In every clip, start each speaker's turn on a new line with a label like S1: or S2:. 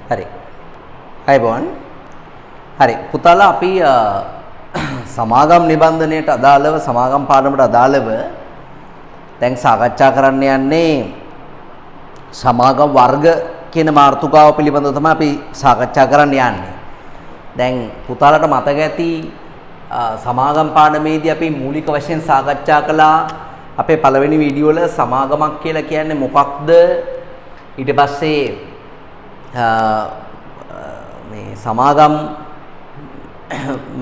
S1: හරි. අයබෝන්. හරි. පුතාලා අපි සමාගම් නිබන්ධනයට අදාළව සමාගම් පාඩමට අදාළව දැන් සාකච්ඡා කරන්න යන්නේ සමාගම් වර්ග කියන මාතෘකාව පිළිබඳව තමයි අපි සාකච්ඡා කරන්න යන්නේ. දැන් පුතාලට මතක ඇති සමාගම් පාඩමේදී අපි මූලික වශයෙන් සාකච්ඡා කළා අපේ පළවෙනි වීඩියෝ වල සමාගමක් කියලා කියන්නේ මොකක්ද? ඊට පස්සේ මේ සමාගම්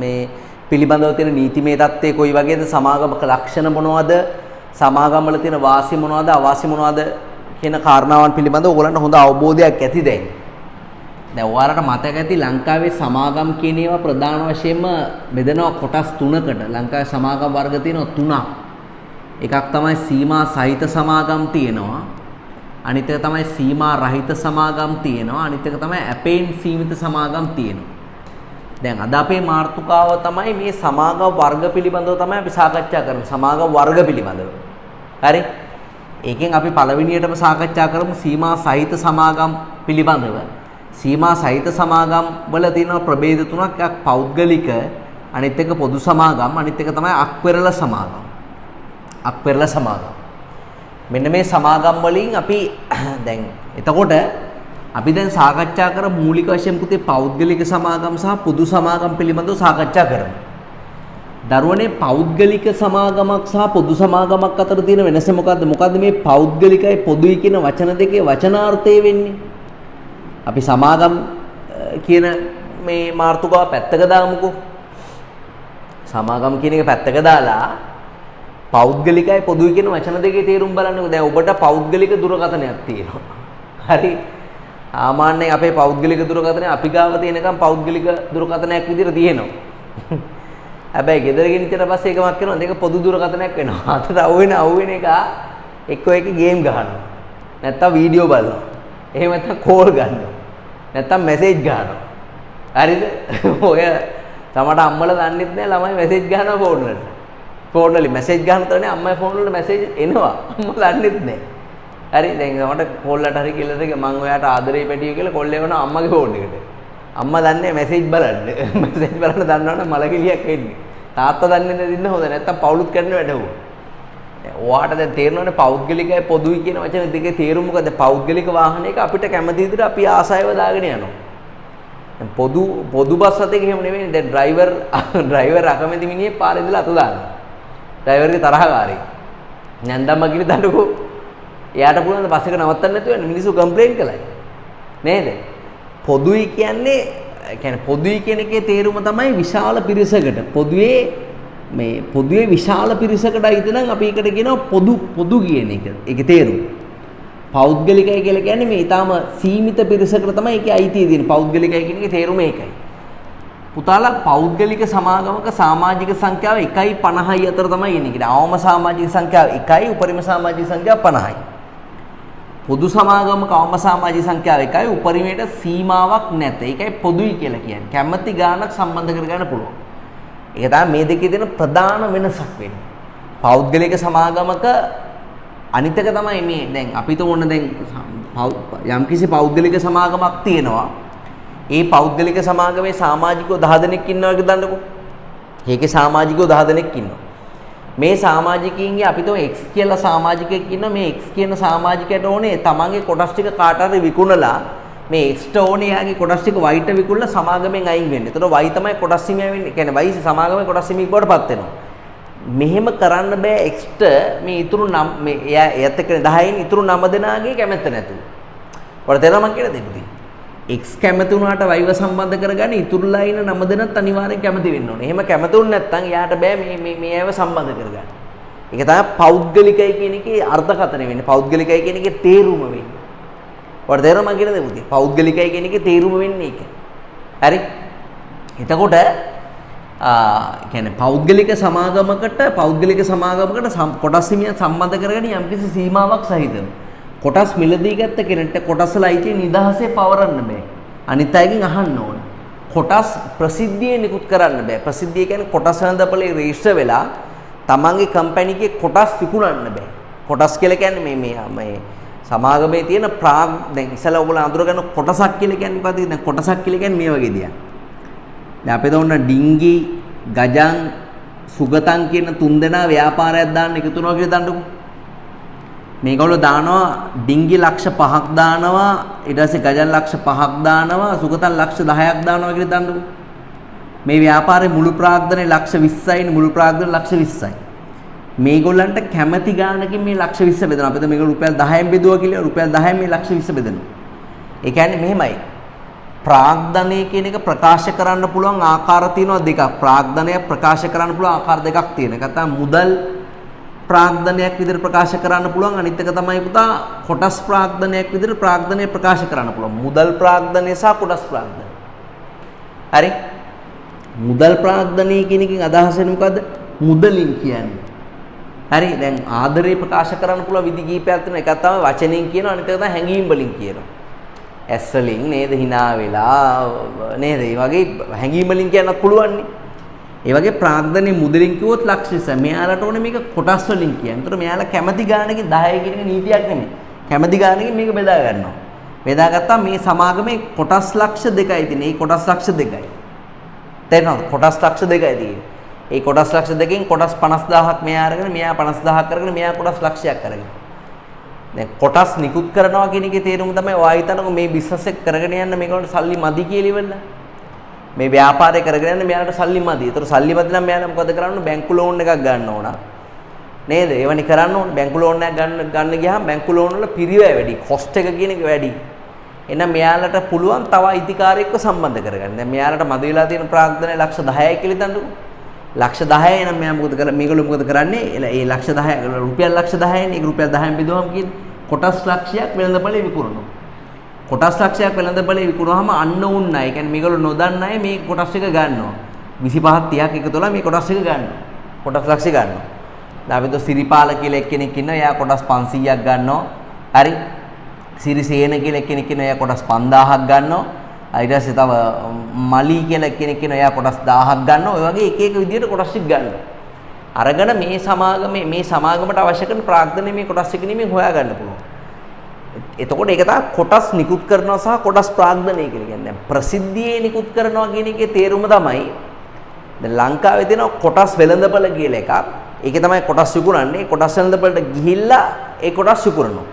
S1: මේ පිළිබඳව තියෙන නීතිමය தත්ත්වය කොයි වගේද? සමාගමක ලක්ෂණ මොනවද? සමාගම් වල තියෙන වාසි මොනවද? අවාසි මොනවද කියන කාරණාවන් පිළිබඳව ඔයගොල්ලන්ට හොඳ අවබෝධයක් ඇති දැන්. දැන් ඔයාලට මතක ඇති ලංකාවේ සමාගම් කියන ඒවා ප්‍රධාන වශයෙන්ම බෙදෙනවා කොටස් තුනකට. ලංකාවේ සමාගම් වර්ග තියෙනවා තුනක්. එකක් තමයි සීමා සහිත සමාගම් තියෙනවා. අනිත් එක තමයි සීමා රහිත සමාගම් තියෙනවා. අනිත් එක තමයි අපේන් සීමිත සමාගම් තියෙනවා. දැන් අද අපේ මාතෘකාව තමයි මේ සමාගම් වර්ග පිළිබඳව තමයි අපි සාකච්ඡා කරන්නේ. සමාගම් වර්ග පිළිබඳව. හරි? ඒකෙන් අපි පළවෙනියටම සාකච්ඡා කරමු සීමා සහිත සමාගම් පිළිබඳව. සීමා සහිත සමාගම් වල තියෙන ප්‍රභේද තුනක්. එකක් පෞද්ගලික, අනිත් එක පොදු සමාගම්, අනිත් එක තමයි අක්වෙරළ සමාගම්. අක්වෙරළ සමාගම්. මෙන්න මේ සමාගම් වලින් අපි දැන් එතකොට අපි දැන් සාකච්ඡා කර මූලික වශයෙන් පුතේ පෞද්ගලික සමාගම් සහ පොදු සමාගම් පිළිබඳව සාකච්ඡා කරමු. දරුවනේ පෞද්ගලික සමාගමක් සහ පොදු සමාගමක් අතර තියෙන වෙනස මොකද්ද? මොකද්ද මේ පෞද්ගලිකයි පොදුයි කියන වචන දෙකේ වචනාර්ථය වෙන්නේ? අපි සමාගම් කියන මේ මාතෘකාව පැත්තක දාමුකෝ. සමාගම් කියන එක පැත්තක දාලා පෞද්ගලිකයි පොදුයි කියන වචන දෙකේ තේරුම් බලන්නකෝ. දැන් ඔබට පෞද්ගලික දුරකථනයක් තියෙනවා. හරි. සාමාන්‍යයෙන් අපේ පෞද්ගලික දුරකථනය අපි ගාව තියෙනකම් පෞද්ගලික දුරකථනයක් විදිහට තියෙනවා. හැබැයි ගෙදර ගෙනිච්චට පස්සේ එකමක් කරනවා දෙක පොදු දුරකථනයක් වෙනවා. අතට අහුවෙන එක එක්කෝ එක ගේම් ගහනවා. නැත්තම් වීඩියෝ බලනවා. එහෙම නැත්තම් කෝල් ගන්නවා. නැත්තම් මැසේජ් ගන්නවා. හරිද? ඔය තමට අම්මලා දන්නෙත් නෑ ළමයි මැසේජ් ගන්නවා ෆෝන් වලට. ෆෝන් වලින් මැසේජ් ගන්න තරනේ අම්මයි ෆෝන් වලට මැසේජ් එනවා. අම්මලා දන්නෙත් නෑ. හරි දැන් මට කෝල් වලට හරි කියලා දෙක මම ඔයාට ආදරේ පැටිය කියලා කෝල් එකන අම්මගේ ෆෝන් එකට. අම්මා දන්නේ මැසේජ් බලන්න. මැසේජ් බලන්න දන්නවනම් මලකිලියක් වෙන්නේ. තාත්තා දන්නේ නැති ඉන්න හොඳ නැත්තම් පවුලුත් කරන්න වැඩවුවා. ඔයාට දැන් තේරෙනවනේ පෞද්ගලිකයි පොදුයි කියන වචන දෙකේ තේරුම මොකද? පෞද්ගලික வாහනයක අපිට කැමති විදිහට අපි ආසායව දාගෙන යනවා. දැන් පොදු බස් රථයක එහෙම නෙවෙයි. දැන් ඩ්‍රයිවර් අකමැති මිනිහේ පාරේ ඉඳලා අත දානවා. ඩ්‍රයිවර්ගේ තරහකාරී. නැන්දම්ම කිව්ව දඬුකෝ. එයාට පුළුවන් බස් එක නවත්තන්න නැතුව යන්න මිනිස්සු කම්ප්ලේන්ට් කළා. නේද? පොදුයි කියන්නේ පොදුයි කියන එකේ තේරුම තමයි විශාල පිරිසකට. පොදුවේ විශාල පිරිසකට අයිති නම් අපි ඒකට කියනවා පොදු කියන එක. ඒකේ තේරුම. පෞද්ගලිකයි කියලා කියන්නේ මේ ඊටාම සීමිත පිරිසකට තමයි ඒකේ අයිතිය තියෙන්නේ. පෞද්ගලිකයි කියන එකේ තේරුම ඒකයි. පුතාලා පෞද්ගලික සමාගමක සමාජික සංඛ්‍යාව 1.50යි අතර තමයි එන්නේ. අවම සමාජික සංඛ්‍යාව 1යි, උපරිම සමාජික සංඛ්‍යාව 50යි. පොදු සමාගමක අවම සමාජික සංඛ්‍යාව 1යි, උපරිමයට සීමාවක් නැත. ඒකයි පොදුයි කියලා කියන්නේ. කැමැති ගාණක් සම්බන්ධ කරගන්න පුළුවන්. ඒක තමයි මේ දෙකේ තියෙන ප්‍රධාන වෙනසක් වෙන්නේ. පෞද්ගලික සමාගමක අනිත් එක තමයි මේ දැන් අපි තුමුන්න දැන් යම්කිසි පෞද්ගලික සමාගමක් තියෙනවා. ඒ පෞද්ගලික සමාගමේ සමාජිකයෝ 10 දෙනෙක් ඉන්නවා කියලා දන්නකො. ඒකේ සමාජිකයෝ 10 දෙනෙක් ඉන්නවා. මේ සමාජිකයින්ගේ අපි තුම X කියලා සමාජිකයෙක් ඉන්නවා. මේ X කියන සමාජිකයට ඕනේ තමන්ගේ කොටස් ටික කාට හරි විකුණලා මේ X ඕනේ යාගේ කොටස් ටික Y ට විකුණලා සමාගමෙන් අයින් වෙන්න. එතකොට Y තමයි කොටස් හිමියා වෙන්නේ. ඒ කියන්නේ Y සමාගමේ කොටස් හිමියෙක් බවට පත් වෙනවා. මෙහෙම කරන්න බෑ X ට මේ ඉතුරු නම් මේ එයාත් එක්ක 10න් ඉතුරු 9 දෙනාගේ කැමැත්ත නැතුව. ඔයාලා තේරෙනවද මං කියන දේ? X කැමති වුණාට Yව සම්බන්ධ කරගන්න ඉතුරුලා ඉන්න 9 දෙනාත් අනිවාර්යෙන් කැමති වෙන්න ඕනේ. එහෙම කැමති වුණ නැත්නම් එයාට බෑ මේ අයව සම්බන්ධ කරගන්න. ඒක තමයි පෞද්ගලිකයි කියන එකේ අර්ථකථනය වෙන්නේ. පෞද්ගලිකයි කියන එකේ තේරුම වෙන්නේ. ඔයාලට තේරෙනවද මං කියන දේ පුතේ? පෞද්ගලිකයි කියන එකේ තේරුම වෙන්නේ ඒක. හරි? එතකොට කියන්නේ පෞද්ගලික සමාගමකට කොටස් හිමියන් සම්බන්ධ කරගෙන යම්කිසි සීමාවක් සහිතව කොටස් මිලදී ගත්ත කෙනෙක්ට කොටස්වල අයිති නිදහසේ පවරන්න බෑ. අනිත් අයගෙන් අහන්න ඕන. කොටස් ප්‍රසිද්ධියේ නිකුත් කරන්න බෑ. ප්‍රසිද්ධිය කියන්නේ කොටස් හඳපලේ රෙජිස්ටර් වෙලා තමන්ගේ කම්පැනි එකේ කොටස් විකුණන්න බෑ. කොටස් කියලා කියන්නේ මේ සමාගමේ තියෙන දැන් ඉස්සලා ඔයගොල්ලෝ අඳුරගන්න කොටසක් කියලා කියන්නේ මොකද්ද? දැන් කොටසක් කියලා කියන්නේ මේ වගේ දෙයක්. දැන් අපි තෝරන ඩිංගි, ගජන්, සුගතන් කියන තුන් දෙනා ව්‍යාපාරයක් දාන්න එකතු වෙනවා කියලා දන්නකො. මේගොල්ලෝ දානවා ඩිංගි ලක්ෂ 5ක් දානවා, ඊට පස්සේ ගජන් ලක්ෂ 5ක් දානවා, සුගතන් ලක්ෂ 10ක් දානවා කියලා දන්නකො. මේ ව්‍යාපාරේ මුළු ප්‍රාග්ධනේ ලක්ෂ 20යි, මුළු ප්‍රාග්ධනේ ලක්ෂ 20යි. මේගොල්ලන්ට කැමැති ගානකින් මේ ලක්ෂ 20 බෙදනවා. අපිට මේක රුපියල් 10න් බෙදුවා කියලා රුපියල් 10න් මේ ලක්ෂ 20 බෙදනවා. ඒ කියන්නේ මෙහෙමයි. ප්‍රාග්ධනය කියන එක ප්‍රකාශ කරන්න පුළුවන් ආකාර තියෙනවා දෙකක්. ප්‍රාග්ධනය ප්‍රකාශ කරන්න පුළුවන් ආකාර දෙකක් තියෙනවා. ඒක තමයි මුදල් ප්‍රාග්ධනයක් විදිහට ප්‍රකාශ කරන්න පුළුවන්. අනිත් එක තමයි පුතා කොටස් ප්‍රාග්ධනයක් විදිහට ප්‍රාග්ධනය ප්‍රකාශ කරන්න පුළුවන්. මුදල් ප්‍රාග්ධනය සහ කොටස් ප්‍රාග්ධනය. හරි? මුදල් ප්‍රාග්ධනය කියන එකෙන් අදහස් වෙන්නේ මොකද්ද? මුදලින් කියන්නේ. හරි දැන් ආදරේ ප්‍රකාශ කරන්න පුළුවන් විදි කීපයක් තියෙනවා. එකක් තමයි වචනෙන් කියනවා, අනිත් එක තමයි හැඟීම් වලින් කියනවා. ඇස් වලින් නේද hina වෙලා නේද? ඒ වගේ හැඟීම් වලින් කියන්නත් පුළුවන් නේ. ඒ වගේ ප්‍රාග්ධනේ මුදලින් කිව්වොත් ලක්ෂ 20. මෙයාලට ඕනේ මේක කොටස් වලින් කියන්න. ඒතර මෙයාලා කැමැති ගානකින් 10 කියන එක නීතියක් නෙමෙයි. කැමැති ගානකින් මේක බෙදා ගන්නවා. බෙදාගත්තා මේ සමාගමේ කොටස් ලක්ෂ 2යි තියෙන්නේ. මේ කොටස් ලක්ෂ 2යි. තේරෙනවද? කොටස් ලක්ෂ 2යි තියෙන්නේ. ඒ කොටස් ලක්ෂ දෙකෙන් කොටස් 50000ක් මෙයා අරගෙන මෙයා 50000ක් අරගෙන මෙයා කොටස් ලක්ෂයක් අරගෙන. දැන් කොටස් නිකුත් කරනවා කියන එකේ තේරුම තමයි ඔයා හිතනකො මේ බිස්නස් එක කරගෙන යන්න මේකට සල්ලි මදි කියලා ඉවරලා. මේ ව්‍යාපාරය කරගෙන යන්න මෙයාලට සල්ලි මදි. ඒතර සල්ලි මදි නම් මෙයාලා මොකද කරන්න ඕන? බැංකු ලෝන් එකක් ගන්න ඕන. නේද? ඒවනි කරන්න ඕන. බැංකු ලෝන් එකක් ගන්න ගියාම බැංකු ලෝන් වල පිරිවැය වැඩි. කොස්ට් එක කියන එක වැඩි. එහෙනම් මෙයාලට පුළුවන් තව අයිතිකාරයෙක්ව සම්බන්ධ කරගන්න. දැන් මෙයාලට මදි වෙලා තියෙන ප්‍රාග්ධනය ලක්ෂ 10යි කියලා හිතන්නකො. ලක්ෂ 10 නම් මෙයා මොකද කරන්නේ? මේගොල්ලෝ මොකද කරන්නේ? ඒ ලක්ෂ 10 රුපියල් ලක්ෂ 10යිනේ. ඒක රුපියල් 10න් බෙදුවම කියන්නේ කොටස් ලක්ෂයක් වෙළඳපොලේ විකුණනවා. කොටස් ලක්ෂයක් වෙළඳපොලේ විකුණුවාම අන්න උන් අය. ඒ කියන්නේ මේගොල්ලෝ නොදන්න අය මේ කොටස් එක ගන්නවා. 25ක් 30ක් එකතු වෙලා මේ කොටස් එක ගන්නවා. කොටස් ලක්ෂය ගන්නවා. දැන් අපි તો සිරිපාල කියලා එක්කෙනෙක් ඉන්නවා. එයා කොටස් 500ක් ගන්නවා. හරි. සිරිසේන කියලා එක්කෙනෙක් ඉන්නවා. එයා කොටස් 5000ක් ගන්නවා. ඊට පස්සේ තව මලි කියලා කෙනෙක් ඉන්නවා. එයා කොටස් 1000ක් ගන්නවා. ඔය වගේ එක එක විදිහට කොටස් ටික ගන්නවා. අරගෙන මේ සමාගමට අවශ්‍ය කරන ප්‍රාග්ධනයේ මේ කොටස් ටික නෙමෙයි හොයා ගන්න පුළුවන්. එතකොට ඒක තමයි කොටස් නිකුත් කරනවා සහ කොටස් ප්‍රාග්ධනය කියලා කියන්නේ. ප්‍රසිද්ධියේ නිකුත් කරනවා කියන එකේ තේරුම තමයි දැන් ලංකාවේ තියෙන කොටස් වෙළඳපොළ කියලා එකක්. ඒකේ තමයි කොටස් විකුණන්නේ. කොටස් වෙළඳපොළට ගිහිල්ලා ඒ කොටස් විකුණනවා.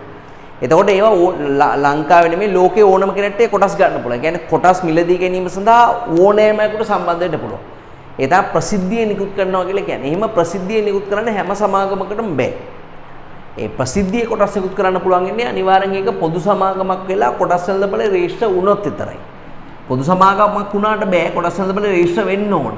S1: එතකොට ඒවා ලංකාවේ නෙමෙයි ලෝකේ ඕනම කෙනෙක්ට කොටස් ගන්න පුළුවන්. ඒ කියන්නේ කොටස් මිලදී ගැනීම සඳහා ඕනෑමයකට සම්බන්ධ වෙන්න පුළුවන්. ඒ තමයි ප්‍රසිද්ධිය නිකුත් කරනවා කියලා කියන්නේ. එහෙම ප්‍රසිද්ධිය නිකුත් කරන්න හැම සමාගමකටම බෑ. ඒ ප්‍රසිද්ධියේ කොටස් නිකුත් කරන්න පුළුවන් ඉන්නේ අනිවාර්යෙන් ඒක පොදු සමාගමක් වෙලා කොටස් වෙළඳපොළේ රෙජිස්ටර් වුණොත් විතරයි. පොදු සමාගමක් වුණාට බෑ කොටස් වෙළඳපොළේ රෙජිස්ටර් වෙන්න ඕන.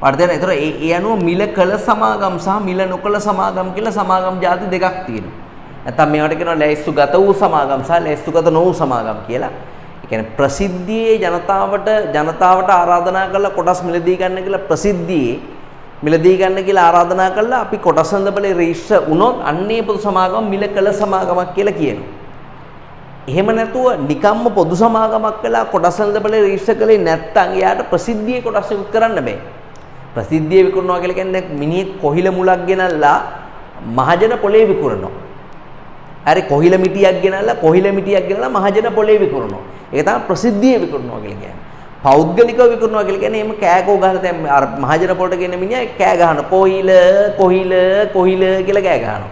S1: වර්ධන. ඒතර ඒ අනුව මිල කළ සමාගම් සහ මිල නොකළ සමාගම් කියලා සමාගම් ಜಾති දෙකක් තියෙනවා. නැත්නම් මේවට කියනවා ලැයිස්තුගත වූ සමාගම් සහ ලැයිස්තුගත නොවූ සමාගම් කියලා. ඒ කියන්නේ ප්‍රසිද්ධියේ ජනතාවට ආරාධනා කරලා කොටස් මිලදී ගන්න කියලා ප්‍රසිද්ධියේ මිලදී ගන්න කියලා ආරාධනා කළා අපි කොටස් වෙළඳපොලේ රෙජිස්ටර් වුණොත් අන්නේ පොදු සමාගම මිල කළ සමාගමක් කියලා කියනවා. එහෙම නැතුව නිකම්ම පොදු සමාගමක් වෙලා කොටස් වෙළඳපොලේ රෙජිස්ටර් කළේ නැත්නම් එයාට ප්‍රසිද්ධියේ කොටස් විකුත් කරන්න බෑ. ප්‍රසිද්ධිය විකුණනවා කියලා කියන්නේ මිනිහෙක් කොහිල මුලක් ගෙනල්ලා මහජන පොලේ විකුණනවා. හරි කොහිල මිටියක් ගෙනල්ලා මහජන පොලේ විකුණනවා. ඒක තමයි ප්‍රසිද්ධිය විකුණනවා කියලා කියන්නේ. පෞද්ගලිකව විකුණනවා කියලා කියන්නේ එහෙම කෑකෝ ගහලා දැන් අර මහජන පොලට ගෙන මිනිහා කෑ ගහන කොහිල කියලා කෑ ගහනවා.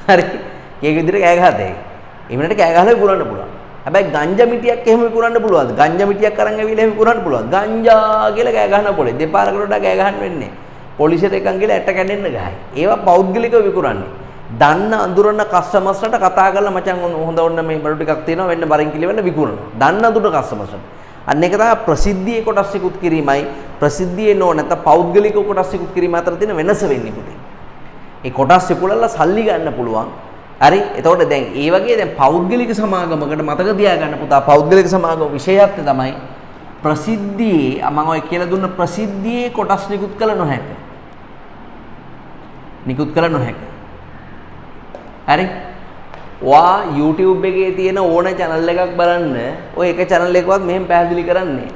S1: හරි. ඒක විදිහට කෑ ගහද ඒක. එමුණට කෑ ගහලා විකුණන්න පුළුවන්. හැබැයි ගංජා මිටියක් එහෙම විකුණන්න පුළුවන්ද? ගංජා මිටියක් අරන් ඇවිල්ලා එහෙම විකුණන්න පුළුවන්. ගංජා කියලා කෑ ගහන පොලේ දෙපාරකට වඩා කෑ ගහන්න වෙන්නේ. පොලිසියට එකන් ගිහලා ඇට කැඩෙන්න ගහයි. ඒවා පෞද්ගලිකව විකුණන්නේ. දන්න අඳුරන කස්ටමර්ස්ලට කතා කරලා මචං හොඳ ඔන්න මේ බඩු ටිකක් තියෙනවා වෙන්න බරින් කිලිවෙන්න විකුණනවා. දන්න අඳුරන කස්ටමර්ස්ලට. අන්න ඒක තමයි ප්‍රසිද්ධියේ කොටස් විකුත් කිරීමයි ප්‍රසිද්ධියේ නෝ නැත්නම් පෞද්ගලික කොටස් විකුත් කිරීම අතර තියෙන වෙනස වෙන්නේ පුතේ. ඒ කොටස් විකුණලා සල්ලි ගන්න පුළුවන්. හරි. එතකොට දැන් ඒ වගේ දැන් පෞද්ගලික සමාගමකට මතක තියාගන්න පුතා පෞද්ගලික සමාගම විශේෂත්වය තමයි ප්‍රසිද්ධියේ මම ඔය කියලා දුන්න ප්‍රසිද්ධියේ කොටස් නිකුත් කළ නොහැක. හරි. ඔයා YouTube එකේ තියෙන ඕන channel එකක් බලන්න ඔය එක channel එකවත් මෙහෙම පැහැදිලි කරන්නේ.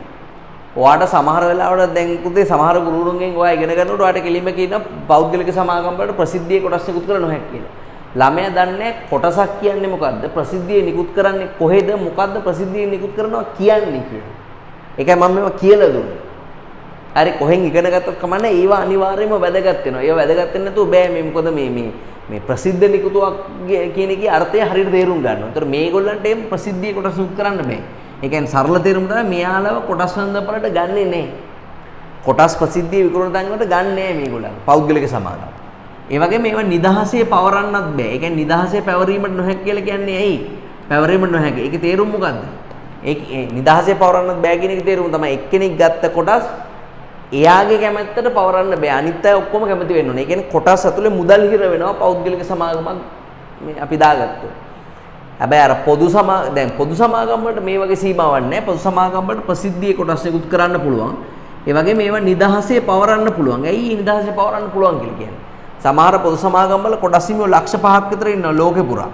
S1: ඔයාට සමහර වෙලාවට දැන් පුතේ සමහර ගුරුවරුන්ගෙන් ඔයා ඉගෙන ගන්නකොට ඔයාට කෙලින්ම කියන පෞද්ගලික සමාගම් වලට ප්‍රසිද්ධියේ කොටස් නිකුත් කළ නොහැක කියලා. ළමයා දන්නේ කොටසක් කියන්නේ මොකද්ද? ප්‍රසිද්ධිය නිකුත් කරන්නේ කොහෙද? මොකද්ද ප්‍රසිද්ධිය නිකුත් කරනවා කියන්නේ කියලා. ඒකයි මම මේවා කියලා දුන්නේ. හරි කොහෙන් ඉගෙන ගත්තත් කමන්නේ ඒවා අනිවාර්යයෙන්ම වැදගත් වෙනවා. ඒවා වැදගත් වෙන්නේ නැතුව බෑ මේ මොකද මේ ප්‍රසිද්ධ නිකුතුවක් කියන එකේ අර්ථය හරියට තේරුම් ගන්නවා. ඒතර මේගොල්ලන්ට එම් ප්‍රසිද්ධිය කොටස් නිකුත් කරන්න බෑ. ඒ කියන්නේ සරල තේරුම තමයි මෙයාලව කොටස් වන්දනවලට ගන්නෙ නෑ. කොටස් ප්‍රසිද්ධිය විකුණන තැන් වලට ගන්න නෑ මේගොල්ලන්. පෞද්ගලික සමාගම්. ඒ වගේම මේවා නිදහසේ පවරන්නත් බෑ. ඒ කියන්නේ නිදහසේ පැවරීමට නොහැකි කියලා කියන්නේ ඇයි? පැවරීමට නොහැකි. ඒකේ තේරුම මොකද්ද? ඒ නිදහසේ පවරන්නත් බෑ කියන එකේ තේරුම තමයි එක්කෙනෙක් ගත්ත කොටස් එයාගේ කැමැත්තට පවරන්න බෑ. අනිත් අය ඔක්කොම කැමති වෙන්න ඕනේ. ඒ කියන්නේ කොටස් ඇතුලේ මුදල් හිර වෙනවා පෞද්ගලික සමාගමක් මේ අපි දාගත්තොත්. හැබැයි අර දැන් පොදු සමාගම් වලට මේ වගේ සීමාවක් නැහැ. පොදු සමාගම් වලට ප්‍රසිද්ධියේ කොටස් නිකුත් කරන්න පුළුවන්. ඒ වගේම මේවා නිදහසේ පවරන්න පුළුවන්. ඇයි නිදහසේ පවරන්න පුළුවන් කියලා කියන්නේ? සමහර පොදු සමාගම් වල කොටස් හිමියෝ ලක්ෂ 5ක් විතර ඉන්නවා ලෝකෙ පුරා.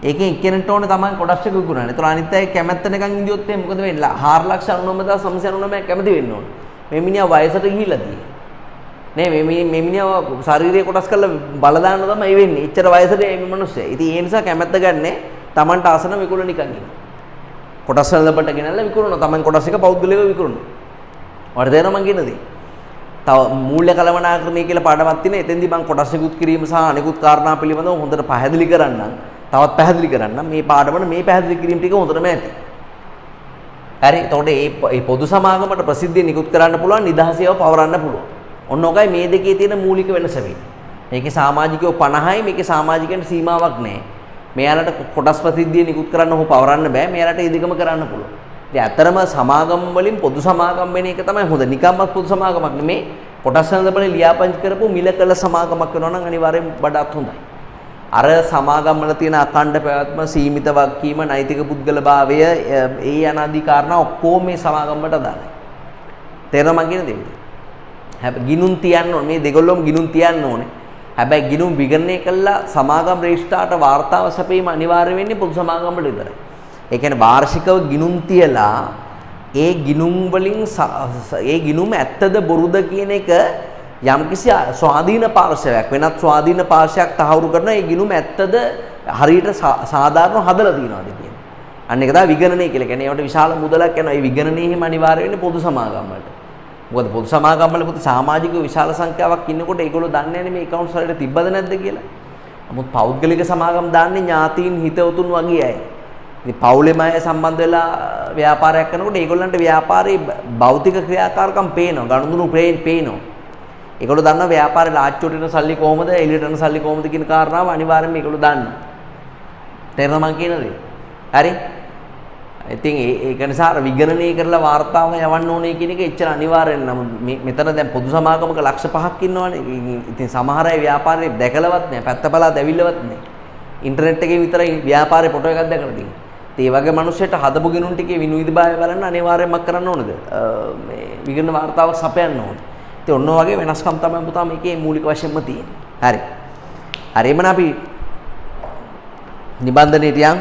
S1: ඒකෙන් එක්කෙනෙක්ට ඕනේ තමයි කොටස් එක විකුණන්න. ඒතර අනිත් අය කැමැත්ත නිකන් ඉඳියොත් එහෙනම් මොකද වෙන්නේ? 4,99,999 කැමති වෙන්න ඕනේ. මේ මිනිහා වයසට ගිහිල්ලා තියෙන්නේ. නේ මේ මිනිහා ශාරීරික කොටස් කරලා බල දාන්න තමයි වෙන්නේ. එච්චර වයසට මේ මිනිස්සයා. ඉතින් ඒ නිසා කැමැත්ත ගන්නෑ. Tamanට ආසන විකුණ නිකන් ඉන්න. කොටස් වලට ගෙනල්ලා විකුණනවා. Taman කොටස් එක පෞද්ගලිකව විකුණනවා. ඔයාලට තේරෙනවද මං කියන දේ? තව මූල්‍ය කළමනාකරණය කියලා පාඩමක් තියෙනවා. එතෙන්දී මං කොටස් නිකුත් කිරීම සහ අනිකුත් කාරණා පිළිබඳව හොඳට පැහැදිලි කරන්නම්. තවත් පැහැදිලි කරන්නම්. මේ පාඩමන මේ පැහැදිලි කිරීම ටික හොඳටම ඇති. හරි. එතකොට මේ පොදු සමාගමට ප්‍රසිද්ධිය නිකුත් කරන්න පුළුවන්, නිදහසේව පවරන්න පුළුවන්. ඔන්න ඔකයි මේ දෙකේ තියෙන මූලික වෙනස වෙන්නේ. මේකේ සමාජිකයෝ 50යි, මේකේ සමාජිකයන්ට සීමාවක් නැහැ. මෙයාලට කොටස් ප්‍රසිද්ධිය නිකුත් කරන්න හෝ පවරන්න බෑ. මෙයාලට ඒ දෙකම කරන්න පුළුවන්. ඉතින් ඇත්තරම සමාගම් වලින් පොදු සමාගම් වෙන එක තමයි හොඳ. නිකම්මත් පොදු සමාගමක් නෙමේ. කොටස් වලදී ලියාපදිංචි කරපු මිල කළ සමාගමක් වෙනවා නම් අනිවාර්යෙන් වඩාත් හොඳයි. අර සමාගම් වල තියෙන අඛණ්ඩ පැවැත්ම, සීමිත වගකීම, නෛතික පුද්ගලභාවය, ඒ අනාදී කාරණා ඔක්කොම මේ සමාගම් වලට අදාළයි. තේරෙනවද මං කියන දේ? හැබැයි ගිනුම් තියන්න ඕනේ. මේ දෙගොල්ලොම ගිනුම් තියන්න ඕනේ. හැබැයි ගිනුම් විගණනය කළා සමාගම් රෙජිස්ට්‍රාර්ට වාර්තාව සැපීම අනිවාර්ය වෙන්නේ පොදු සමාගම් වල විතරයි. ඒ කියන්නේ වාර්ෂිකව ගිනුම් තියලා ඒ ගිනුම් වලින් ඒ ගිනුම ඇත්තද බොරුද කියන එක යම්කිසි ස්වාධීන පාර්ශවයක් වෙනත් ස්වාධීන පාර්ශවයක් තහවුරු කරන ඒ ගිනුම ඇත්තද හරියට සාධාරණව හදලා තියනවාද කියන්නේ. අන්න ඒක තමයි විගණනය කියලා කියන්නේ. ඒවට විශාල මුදලක් යනවා. ඒ විගණනය එහෙම අනිවාර්ය වෙන්නේ පොදු සමාගම් වලට. මොකද පොදු සමාගම් වල පුත සමාජිකව විශාල සංඛ්‍යාවක් ඉන්නකොට ඒගොල්ලෝ දන්නේ නැහැ මේ account වලට තිබ්බද නැද්ද කියලා. නමුත් පෞද්ගලික සමාගම් දාන්නේ ඥාතීන් හිතවතුන් වගේ අය. ඉතින් පවුලේම අය සම්බන්ධ වෙලා ව්‍යාපාරයක් කරනකොට ඒගොල්ලන්ට ව්‍යාපාරයේ භෞතික ක්‍රියාකාරකම් පේනවා. ගනුදෙනු පේනවා. ඒගොල්ලෝ දන්නවා ව්‍යාපාරේ ලාච්චුවට එන සල්ලි කොහොමද, එළියට එන සල්ලි කොහොමද කියන කාරණාව අනිවාර්යයෙන්ම ඒගොල්ලෝ දන්නවා. තේරෙනවද මං කියන දේ? හරි? ඉතින් ඒක නිසා අර විගණනය කරලා වාර්තාව යවන්න ඕනේ කියන එක එච්චර අනිවාර්යෙන් නමුත් මෙතන දැන් පොදු සමාගමක ලක්ෂ 5ක් ඉන්නවනේ. ඉතින් සමහර අය ව්‍යාපාරේ දැකලවත් නැහැ, පැත්තපලා දැවිල්ලවත් නැහැ. ඉන්ටර්නෙට් එකේ විතරයි ව්‍යාපාරේ ෆොටෝ එකක් දැකලා තියෙන්නේ. ඒ වගේ මිනිස්සුන්ට හදපු ගිනුම් ටිකේ විනුවිදභාවය බලන්න අනිවාර්යයෙන්ම කරන්න ඕනද? මේ විගණන වාර්තාවක් සපයන්න ඕනේ. ඉතින් ඔන්න ඔය වගේ වෙනස්කම් තමයි පුතා මේකේ මූලික වශයෙන්ම තියෙන්නේ. හරි. හරි එමනම් අපි නිබන්ධනයට යන්.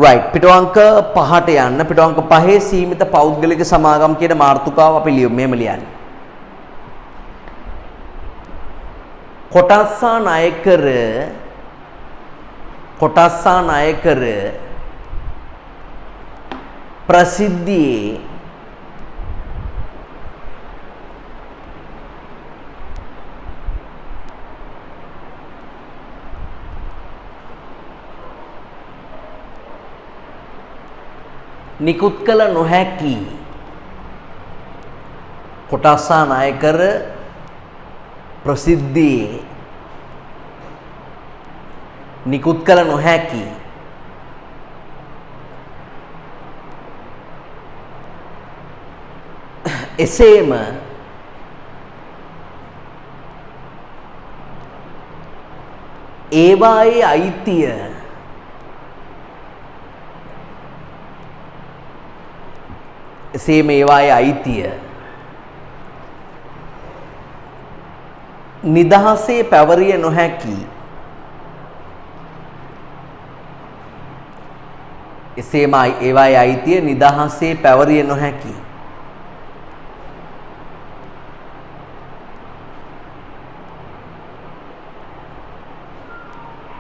S1: right පිටවංක 5ට යන්න. පිටවංක 5 සීමිත පෞද්ගලික සමාගම් කියන මාතෘකාව අපි ලියමු. මෙහෙම ලියන්නේ. කොටස්සා ණය කර ප්‍රසිද්ධියේ නිකුත් කළ නොහැකි කොටස්සා ණය කර ප්‍රසිද්ධියේ නිකුත් කළ නොහැකි එසේම ඒවායේ අයිතිය නිදහසේ පැවරිය නොහැකි එසේම ඒවායේ අයිතිය නිදහසේ පැවරිය නොහැකි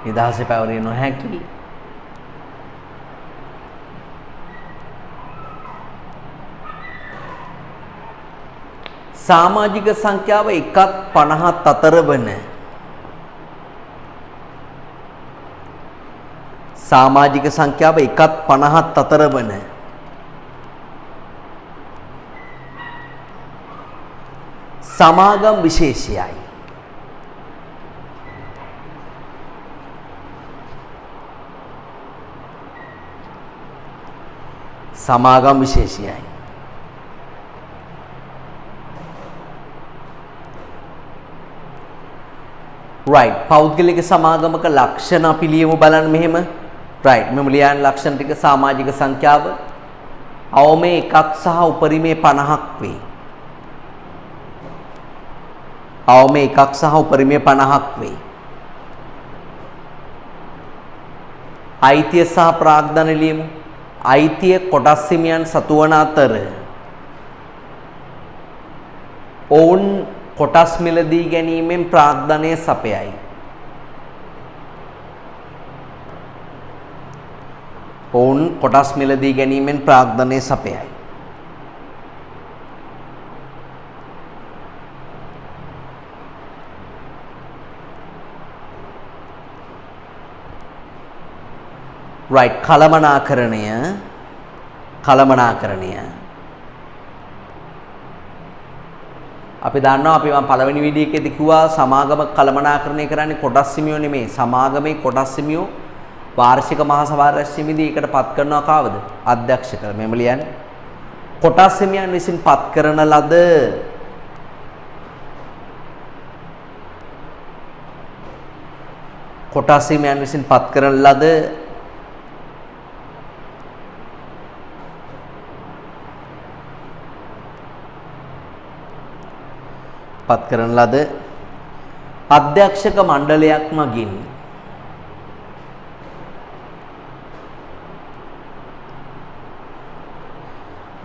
S1: නිදහසේ පැවරිය නොහැකි සමාජික සංඛ්‍යාව 1.50 අතර වන සමාජික සංඛ්‍යාව 1.50 අතර වන සමාගම් විශේෂයයි. සමාගම් විශේෂයයි. right පෞද්ගලික සමාගමක ලක්ෂණ අපි ලියමු බලන්න මෙහෙම right මෙම ලියන ලක්ෂණ ටික සමාජික සංඛ්‍යාව අවමේ 1ක් සහ උපරිමේ 50ක් වේ. අවමේ 1ක් සහ උපරිමේ 50ක් වේ. අයිතිය සහ ප්‍රාග්ධන ලියමු. අයිතිය කොටස් හිමියන් සතු වන අතර ඔවුන් කොටස් මිලදී ගැනීමෙන් ප්‍රාග්ධනය සපයයි. ඔවුන් කොටස් මිලදී ගැනීමෙන් ප්‍රාග්ධනය සපයයි. right කළමනාකරණය අපි දන්නවා අපි මම පළවෙනි වීඩියෝ එකේදී කිව්වා සමාගම කළමනාකරණය කරන්නේ කොටස් හිමියෝ නෙමෙයි සමාගමේ කොටස් හිමියෝ වාර්ෂික මහා සභාව රැස්වීමේදී ඒකට පත් කරනවා කාවද අධ්‍යක්ෂකව මෙම ලියන්නේ කොටස් හිමියන් විසින් පත් කරන ලද කොටස් හිමියන් විසින් පත් කරන ලද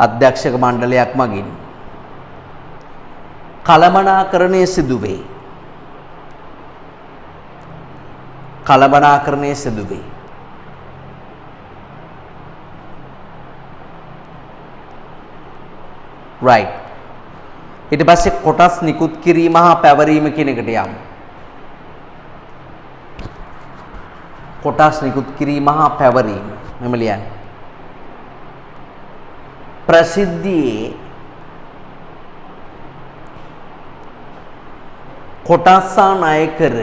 S1: අධ්‍යක්ෂක මණ්ඩලයක් මගින් කළමනාකරණය සිදුවේ. right ඊට පස්සේ කොටස් නිකුත් කිරීම හා පැවරීම කියන එකට යමු. කොටස් නිකුත් කිරීම හා පැවරීම මෙම ලියන්න. ප්‍රසිද්ධියේ කොටස් ණය කර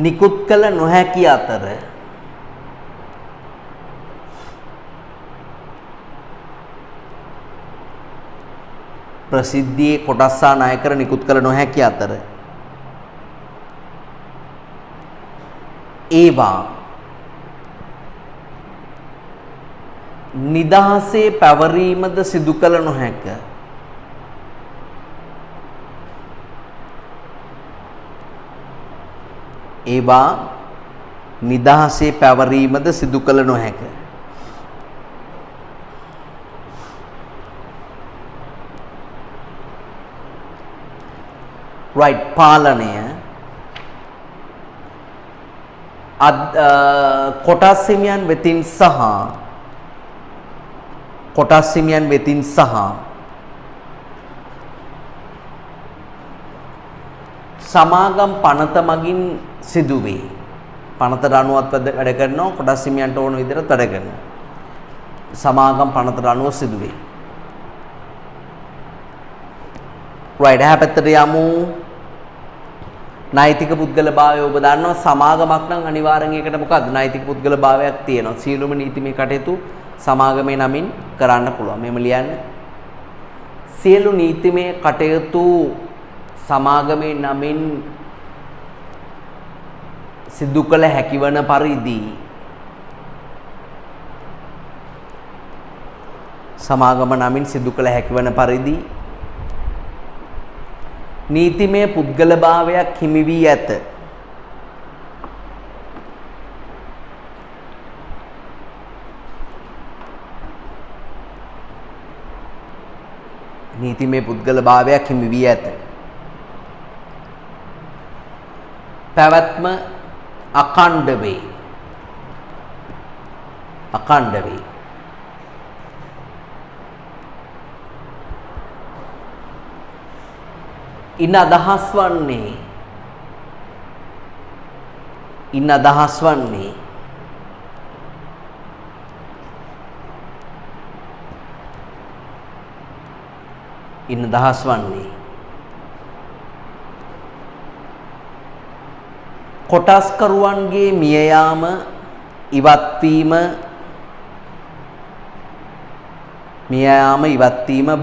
S1: නිකුත් කළ නොහැකි අතර ප්‍රසිද්ධියේ කොටස් ණය කර නිකුත් කළ නොහැකි අතර ඒවා නිදහසේ පැවරීමද සිදු කළ නොහැක. ඒවා නිදහසේ පැවරීමද සිදු කළ නොහැක. right පාලනය කොටස් හිමියන් වෙතින් සහ සමාගම් පනත මගින් සිදුවේ. පනතට අනුවත් වැඩ කරනවා කොටස් හිමියන්ට ඕන විදිහට වැඩ කරනවා. සමාගම් පනතට අනුව සිදුවේ. right එහා පැත්තට යමු. නෛතික පුද්ගලභාවය ඔබ දන්නවා සමාගමක් නම් අනිවාර්යෙන් ඒකට මොකද්ද නෛතික පුද්ගලභාවයක් තියෙනවා. සියලුම නීතිමය කටයුතු සමාගමේ නමින් කරන්න පුළුවන්. මෙහෙම ලියන්න. සියලු නීතිමය කටයුතු සමාගමේ නමින් සිදු කළ හැකිවන පරිදි සමාගම නමින් සිදු කළ හැකිවන පරිදි නීතිමය පුද්ගලභාවයක් හිමි වී ඇත. නීතිමය පුද්ගල භාවයක් හිමි වී ඇත. පැවැත්ම අඛණ්ඩ වේ. අඛණ්ඩ වේ. ඉන් අදහස් වන්නේ ඉන් අදහස් වන්නේ ඉන් අදහස් වන්නේ කොටස්කරුවන්ගේ මිය යාම, ඉවත් වීම,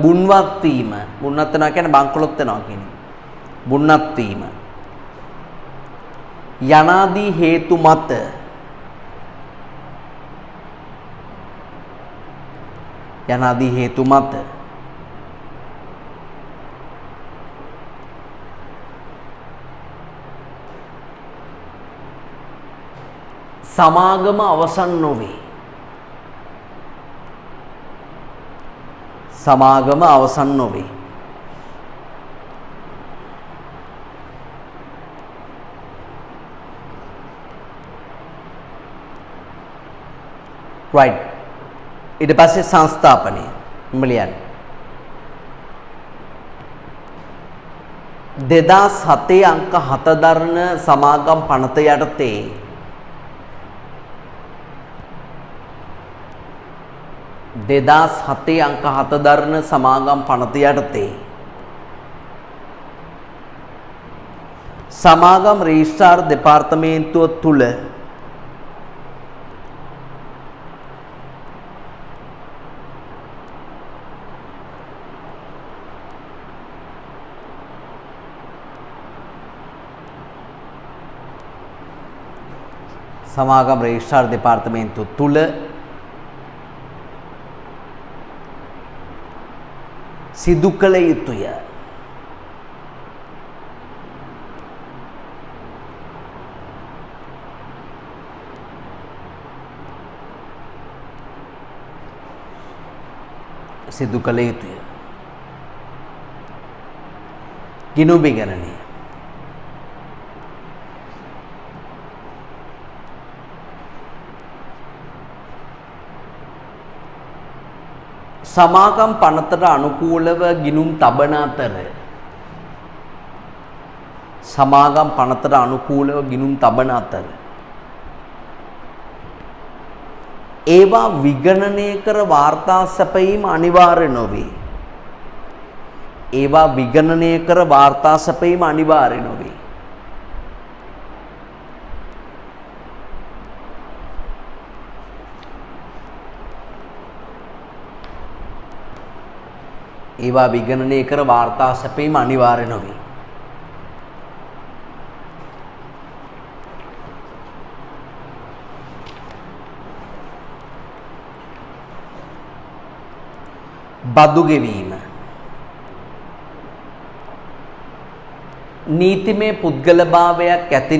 S1: බුන්වත් වීම, බුන්වත් වෙනවා කියන්නේ බංකොලොත් වෙනවා කියන්නේ. බුන්වත් වීම යනාදී හේතු මත සමාගම අවසන් නොවේ. සමාගම අවසන් නොවේ. right. ඊට පස්සේ සංස්ථාපනය මිලියන් 2007 අංක 7 දරන සමාගම් පනත යටතේ 2007 අංක 7 දරන සමාගම් පනත යටතේ සමාගම් රෙජිස්ට්‍රාර් දෙපාර්තමේන්තුව තුල සමාගම් රෙජිස්ට්‍රාර් දෙපාර්තමේන්තුව තුල සිදු කළ යුතුය. සිදු කළ යුතුය. ගිණුම් විගණනය සමාගම් පනතට අනුකූලව ගිණුම් තබන අතර ඒවා විගණනය කර වාර්තා සැපයීම අනිවාර්ය නොවේ. බදු ගෙවීම නීතිමය පුද්ගලභාවයක් ඇති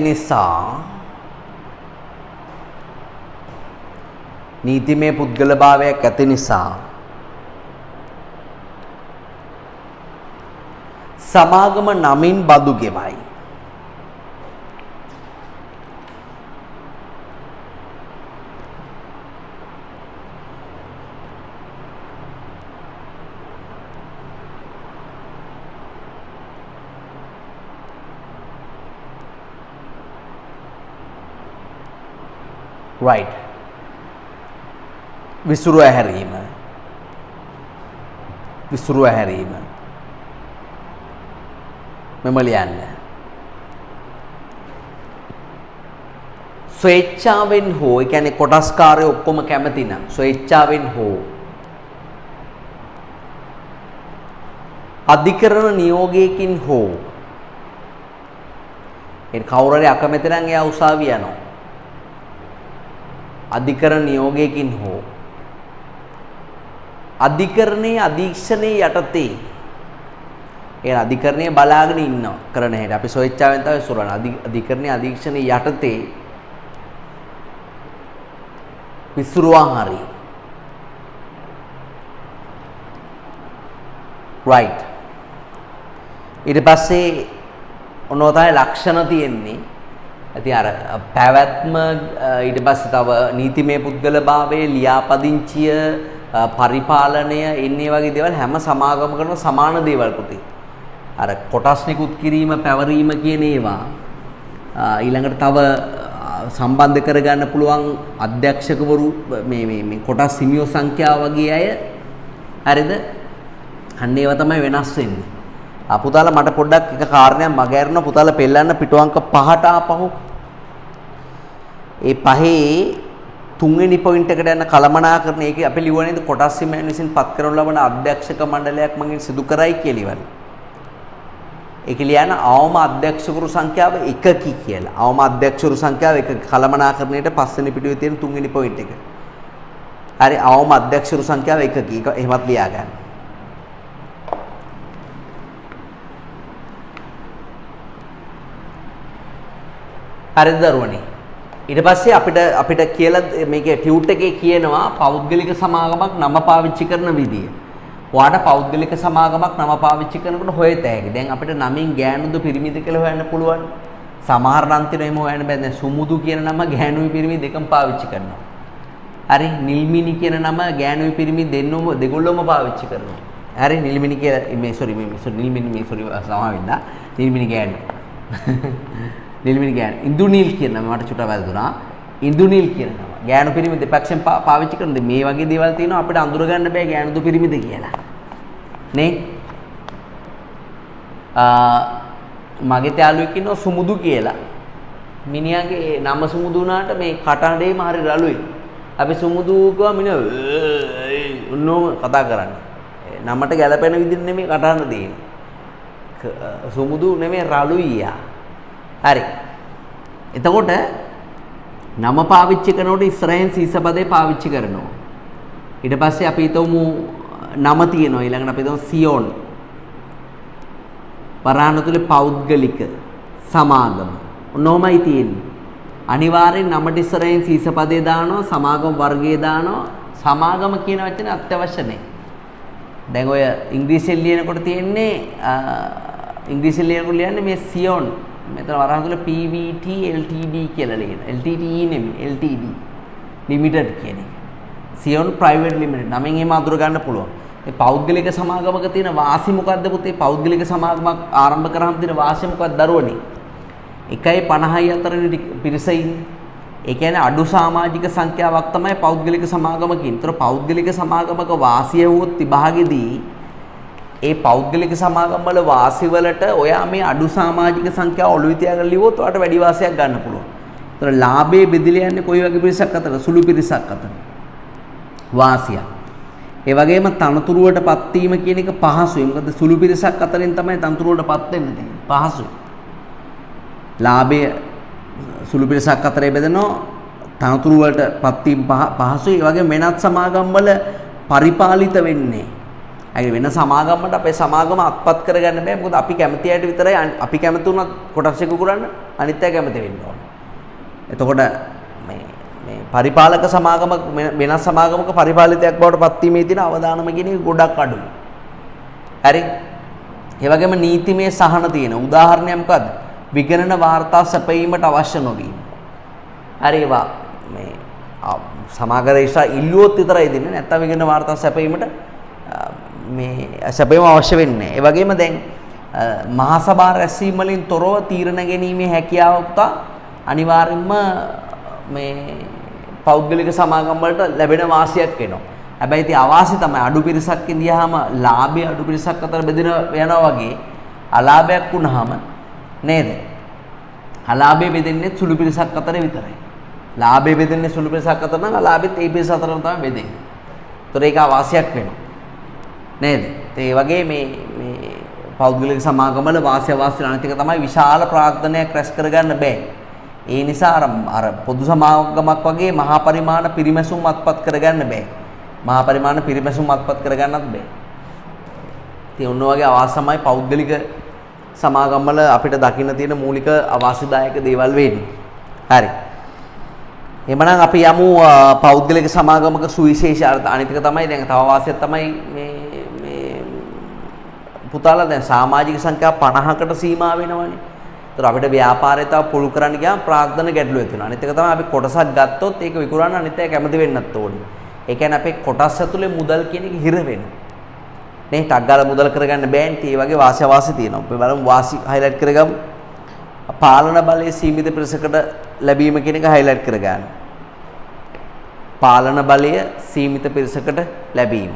S1: නිසා සමාගම නමින් බදු ගෙවයි. right. විසුරුව හැරීම මෙම ලියන්න. ස්වේච්ඡාවෙන් හෝ ඒ කියන්නේ කොටස්කාරයෝ ඔක්කොම කැමති නම් ස්වේච්ඡාවෙන් හෝ අධිකරණ නියෝගයකින් හෝ ඒ කවුරු හරි අකමැති නම් එයා උසාවිය යනවා. අධිකරණ නියෝගයකින් හෝ අධිකරණයේ අධීක්ෂණයේ යටතේ ඒ අධිකරණය බලාගෙන ඉන්නවා කරන හැටි අපි ස්වේච්ඡාවෙන් තමයි සුරන අධිකරණයේ අධීක්ෂණයේ යටතේ විසුරුවා හරි right. ඊට පස්සේ ඔන්න තමයි ලක්ෂණ තියෙන්නේ. ඉතින් අර පැවැත්ම ඊට පස්සේ තව නීතිමය පුද්ගලභාවයේ ලියාපදිංචිය පරිපාලනය එන්නේ වගේ දේවල් හැම සමාගමකටම සමාන දේවල් පුතේ. අර කොටස් නිකුත් කිරීම පැවරීම කියන ඒවා ඊළඟට තව සම්බන්ධ කරගන්න පුළුවන් අධ්‍යක්ෂකවරු මේ කොටස් හිමියෝ සංඛ්‍යාව වගේ අය හරිද? අන්න ඒවා තමයි වෙනස් වෙන්නේ. පුතාලා මට පොඩ්ඩක් එක කාරණයක් මගහැරෙනවා පුතාලා පෙන්නන්න පිටුවංක 5ට ආපහු. ඒ පහේ තුන්වෙනි පොයින්ට් එකට යන කළමනාකරණ ඒකේ අපි ලියුවනේද කොටස් හිමියන් විසින් පත් කරනු ලබන අධ්‍යක්ෂක මණ්ඩලයක් මගින් සිදු කරයි කියලා ඉවරයි. ඒක ලියන අවම අධ්‍යක්ෂකවරු සංඛ්‍යාව 1කි කියලා. අවම අධ්‍යක්ෂකවරු සංඛ්‍යාව 1 කළමනාකරණයට පස්වෙනි පිටුවේ තියෙන තුන්වෙනි පොයින්ට් එක. හරි අවම අධ්‍යක්ෂකවරු සංඛ්‍යාව 1කි. ඒක එහෙමත් ලියා ගන්න. හරිද දරුවනේ? ඊට පස්සේ අපිට කියලා මේකේ ටියුට් එකේ කියනවා පෞද්ගලික සමාගමක් නම පාවිච්චි කරන විදිය. ඔයාට පෞද්ගලික සමාගමක් නම පාවිච්චි කරනකොට හොයත හැකි. දැන් අපිට නමින් ගෑනුද පිරිමිද කියලා හොයන්න පුළුවන්. සමහර නම් තියෙනවා එහෙම හොයන්න බෑ. දැන් සුමුදු කියන නම ගෑනුයි පිරිමි දෙකම පාවිච්චි කරනවා. හරි නිල්මිනි කියන නම ගෑනුයි පිරිමි දෙගොල්ලොම පාවිච්චි කරනවා. හරි නිල්මිනි කියලා මේ නිල්මිනි සමා වෙන්න. නිල්මිනි ගෑනු. නිල්මිනි ගෑනු. ඉන්දුනීල් කියන නම මට චුට්ටක් වැරදුනා. ඉන්දුනීල් කියන නම. ගෑනු පිරිමි දෙපැත්තෙන් පාවිච්චි කරන මේ වගේ දේවල් තියෙනවා අපිට අඳුර ගන්න බෑ ගෑනුද පිරිමිද කියලා. නේ? මගේ යාළුවෙක් ඉන්නවා සුමුදු කියලා. මිනිහාගේ නම සුමුදු වුණාට මේ කටහඬේම හරි රළුයි. අපි සුමුදු කිව්වා මිනිහා උන්නෝම කතා කරන්නේ. නමට ගැළපෙන විදිහට නෙමෙයි කටහඬ දෙන්නේ. සුමුදු නෙමෙයි රළුයි යා. හරි. එතකොට නම පාවිච්චි කරනකොට ඉස්සරහින් සීසපදේ පාවිච්චි කරනවා. ඊට පස්සේ අපි හිතමු නම තියෙනවා ඊළඟට අපි හිතමු සියොන්. වරහන් ඇතුලේ පෞද්ගලික සමාගම. ඔන්නෝමයි තියෙන්නේ. අනිවාර්යෙන් නමට ඉස්සරහින් සීසපදේ දානවා සමාගම වර්ගයේ දානවා. සමාගම කියන වචනේ අත්‍යවශ්‍ය නැහැ. දැන් ඔය ඉංග්‍රීසියෙන් ලියනකොට තියෙන්නේ ඉංග්‍රීසියෙන් ලියනකොට ලියන්නේ මේ සියොන් මෙතන වරහන් තුල PVT LTD කියලා ලියන. LTD නෙමෙයි LTD ලිමිටඩ් කියන එක. Zion private limited. නමෙන් එහෙම අඳුර ගන්න පුළුවන්. මේ පෞද්ගලික සමාගමක තියෙන වාසි මොකද්ද පුතේ? පෞද්ගලික සමාගමක් ආරම්භ කරාම තියෙන වාසිය මොකක්ද දරුවනේ? 1.50යි අතරේ පිරිස ඉන්නේ. ඒ කියන්නේ අඩු සමාජික සංඛ්‍යාවක් තමයි පෞද්ගලික සමාගම කියන්නේ. ඒතර පෞද්ගලික සමාගමක වාසිය වුත් විභාගෙදී ඒ පෞද්ගලික සමාගම් වල වාසි වලට ඔයා මේ අඩු සමාජික සංඛ්‍යාව ඔළුවේ තියාගෙන ලියුවොත් ඔයාට වැඩි වාසියක් ගන්න පුළුවන්. ඒතර ලාභයේ බෙදලා යන්නේ කොයි වගේ පිරිසක් අතරද? සුළු පිරිසක් අතර. වාසිය. ඒ වගේම තනතුරු වලටපත් වීම කියන එක පහසුයි. මොකද සුළු පිරිසක් අතරින් තමයි තනතුරු වලටපත් වෙන්න තියෙන්නේ. පහසුයි. ලාභය සුළු පිරිසක් අතරේ බෙදෙනවා තනතුරු වලටපත් වීම පහසුයි. ඒ වගේම වෙනත් සමාගම් වල පරිපාලිත වෙන්නේ වෙන සමාගම් වලට අපේ සමාගම අත්පත් කරගන්න බෑ. මොකද අපි කැමති අයට විතරයි අපි කැමති වුණත් කොටස් එක කරන්න අනිත් අය කැමති වෙන්න ඕන. එතකොට මේ පරිපාලක සමාගම වෙනස් සමාගමක පරිපාලිතයක් බවට පත් වීමේ තියෙන අවදානම කියන එක ගොඩක් අඩුයි. හරි. ඒ වගේම නීතිමය සහන තියෙන. උදාහරණයක් මොකද්ද? විගණන වාර්තා සැපයීමට අවශ්‍ය නොවීම. හරි ඒවා මේ සමාගරේෂා ඉල්ලුවොත් විතරයි දෙන්නේ. නැත්නම් විගණන වාර්තා සැපයීමට මේ සැපයීම අවශ්‍ය වෙන්නේ. ඒ වගේම දැන් මහා සභා රැස්වීම වලින් තොරව තීරණ ගැනීමේ හැකියාව උතා අනිවාර්යයෙන්ම මේ පෞද්ගලික සමාගම් වලට ලැබෙන වාසියක් වෙනවා. හැබැයි ඉතින් අවාසි තමයි අඩු පිරිසක් ඉඳියාම ලාභය අඩු පිරිසක් අතර බෙදෙන යනවා වගේ අලාභයක් වුණාම නේද? අලාභය බෙදෙන්නේ සුළු පිරිසක් අතර විතරයි. ලාභය බෙදෙන්නේ සුළු පිරිසක් අතර නම් අලාභෙත් ඒ පිරිස අතර තමයි බෙදෙන්නේ. ඒතර ඒක වාසියක් වෙනවා. නේද? ඒ වගේ මේ පෞද්ගලික සමාගම වල වාසිය අනිත් එක තමයි විශාල ප්‍රාග්ධනයක් රැස් කරගන්න බෑ. ඒ නිසා අර පොදු සමාගමක් වගේ මහා පරිමාණ පිරිමැසුම් අත්පත් කරගන්න බෑ. මහා පරිමාණ පිරිමැසුම් අත්පත් කරගන්නත් බෑ. ඉතින් ඔන්න වගේ අවාසමයි පෞද්ගලික සමාගම් වල අපිට දකින්න තියෙන මූලික අවාසිදායක දේවල් වෙන්නේ. හරි. එහෙමනම් අපි යමු පෞද්ගලික සමාගමක සුවිශේෂ අර්ථ අනිත් එක තමයි දැන් තව වාසියක් තමයි මේ පුතාලා දැන් සමාජික සංඛ්‍යාව 50කට සීමා වෙනවනේ. ඒතර අපිට ව්‍යාපාරය තව පුළු කරන්න ගියාම ප්‍රාග්ධන ගැටලු ඇති වෙනවා. අනිත් එක තමයි අපි කොටසක් ගත්තොත් ඒක විකුණන්න අනිත් අය කැමති වෙන්නත් ඕනේ. ඒ කියන්නේ අපේ කොටස් ඇතුලේ මුදල් කියන එක හිර වෙනවා. නේ ටක් ගාලා මුදල් කරගන්න බෑන්ටි. ඒ වගේ වාසි තියෙනවා. අපි බලමු වාසි හයිලයිට් කරගමු. පාලන බලයේ සීමිත පිරිසකට ලැබීම කියන එක හයිලයිට් කරගන්න. පාලන බලය සීමිත පිරිසකට ලැබීම.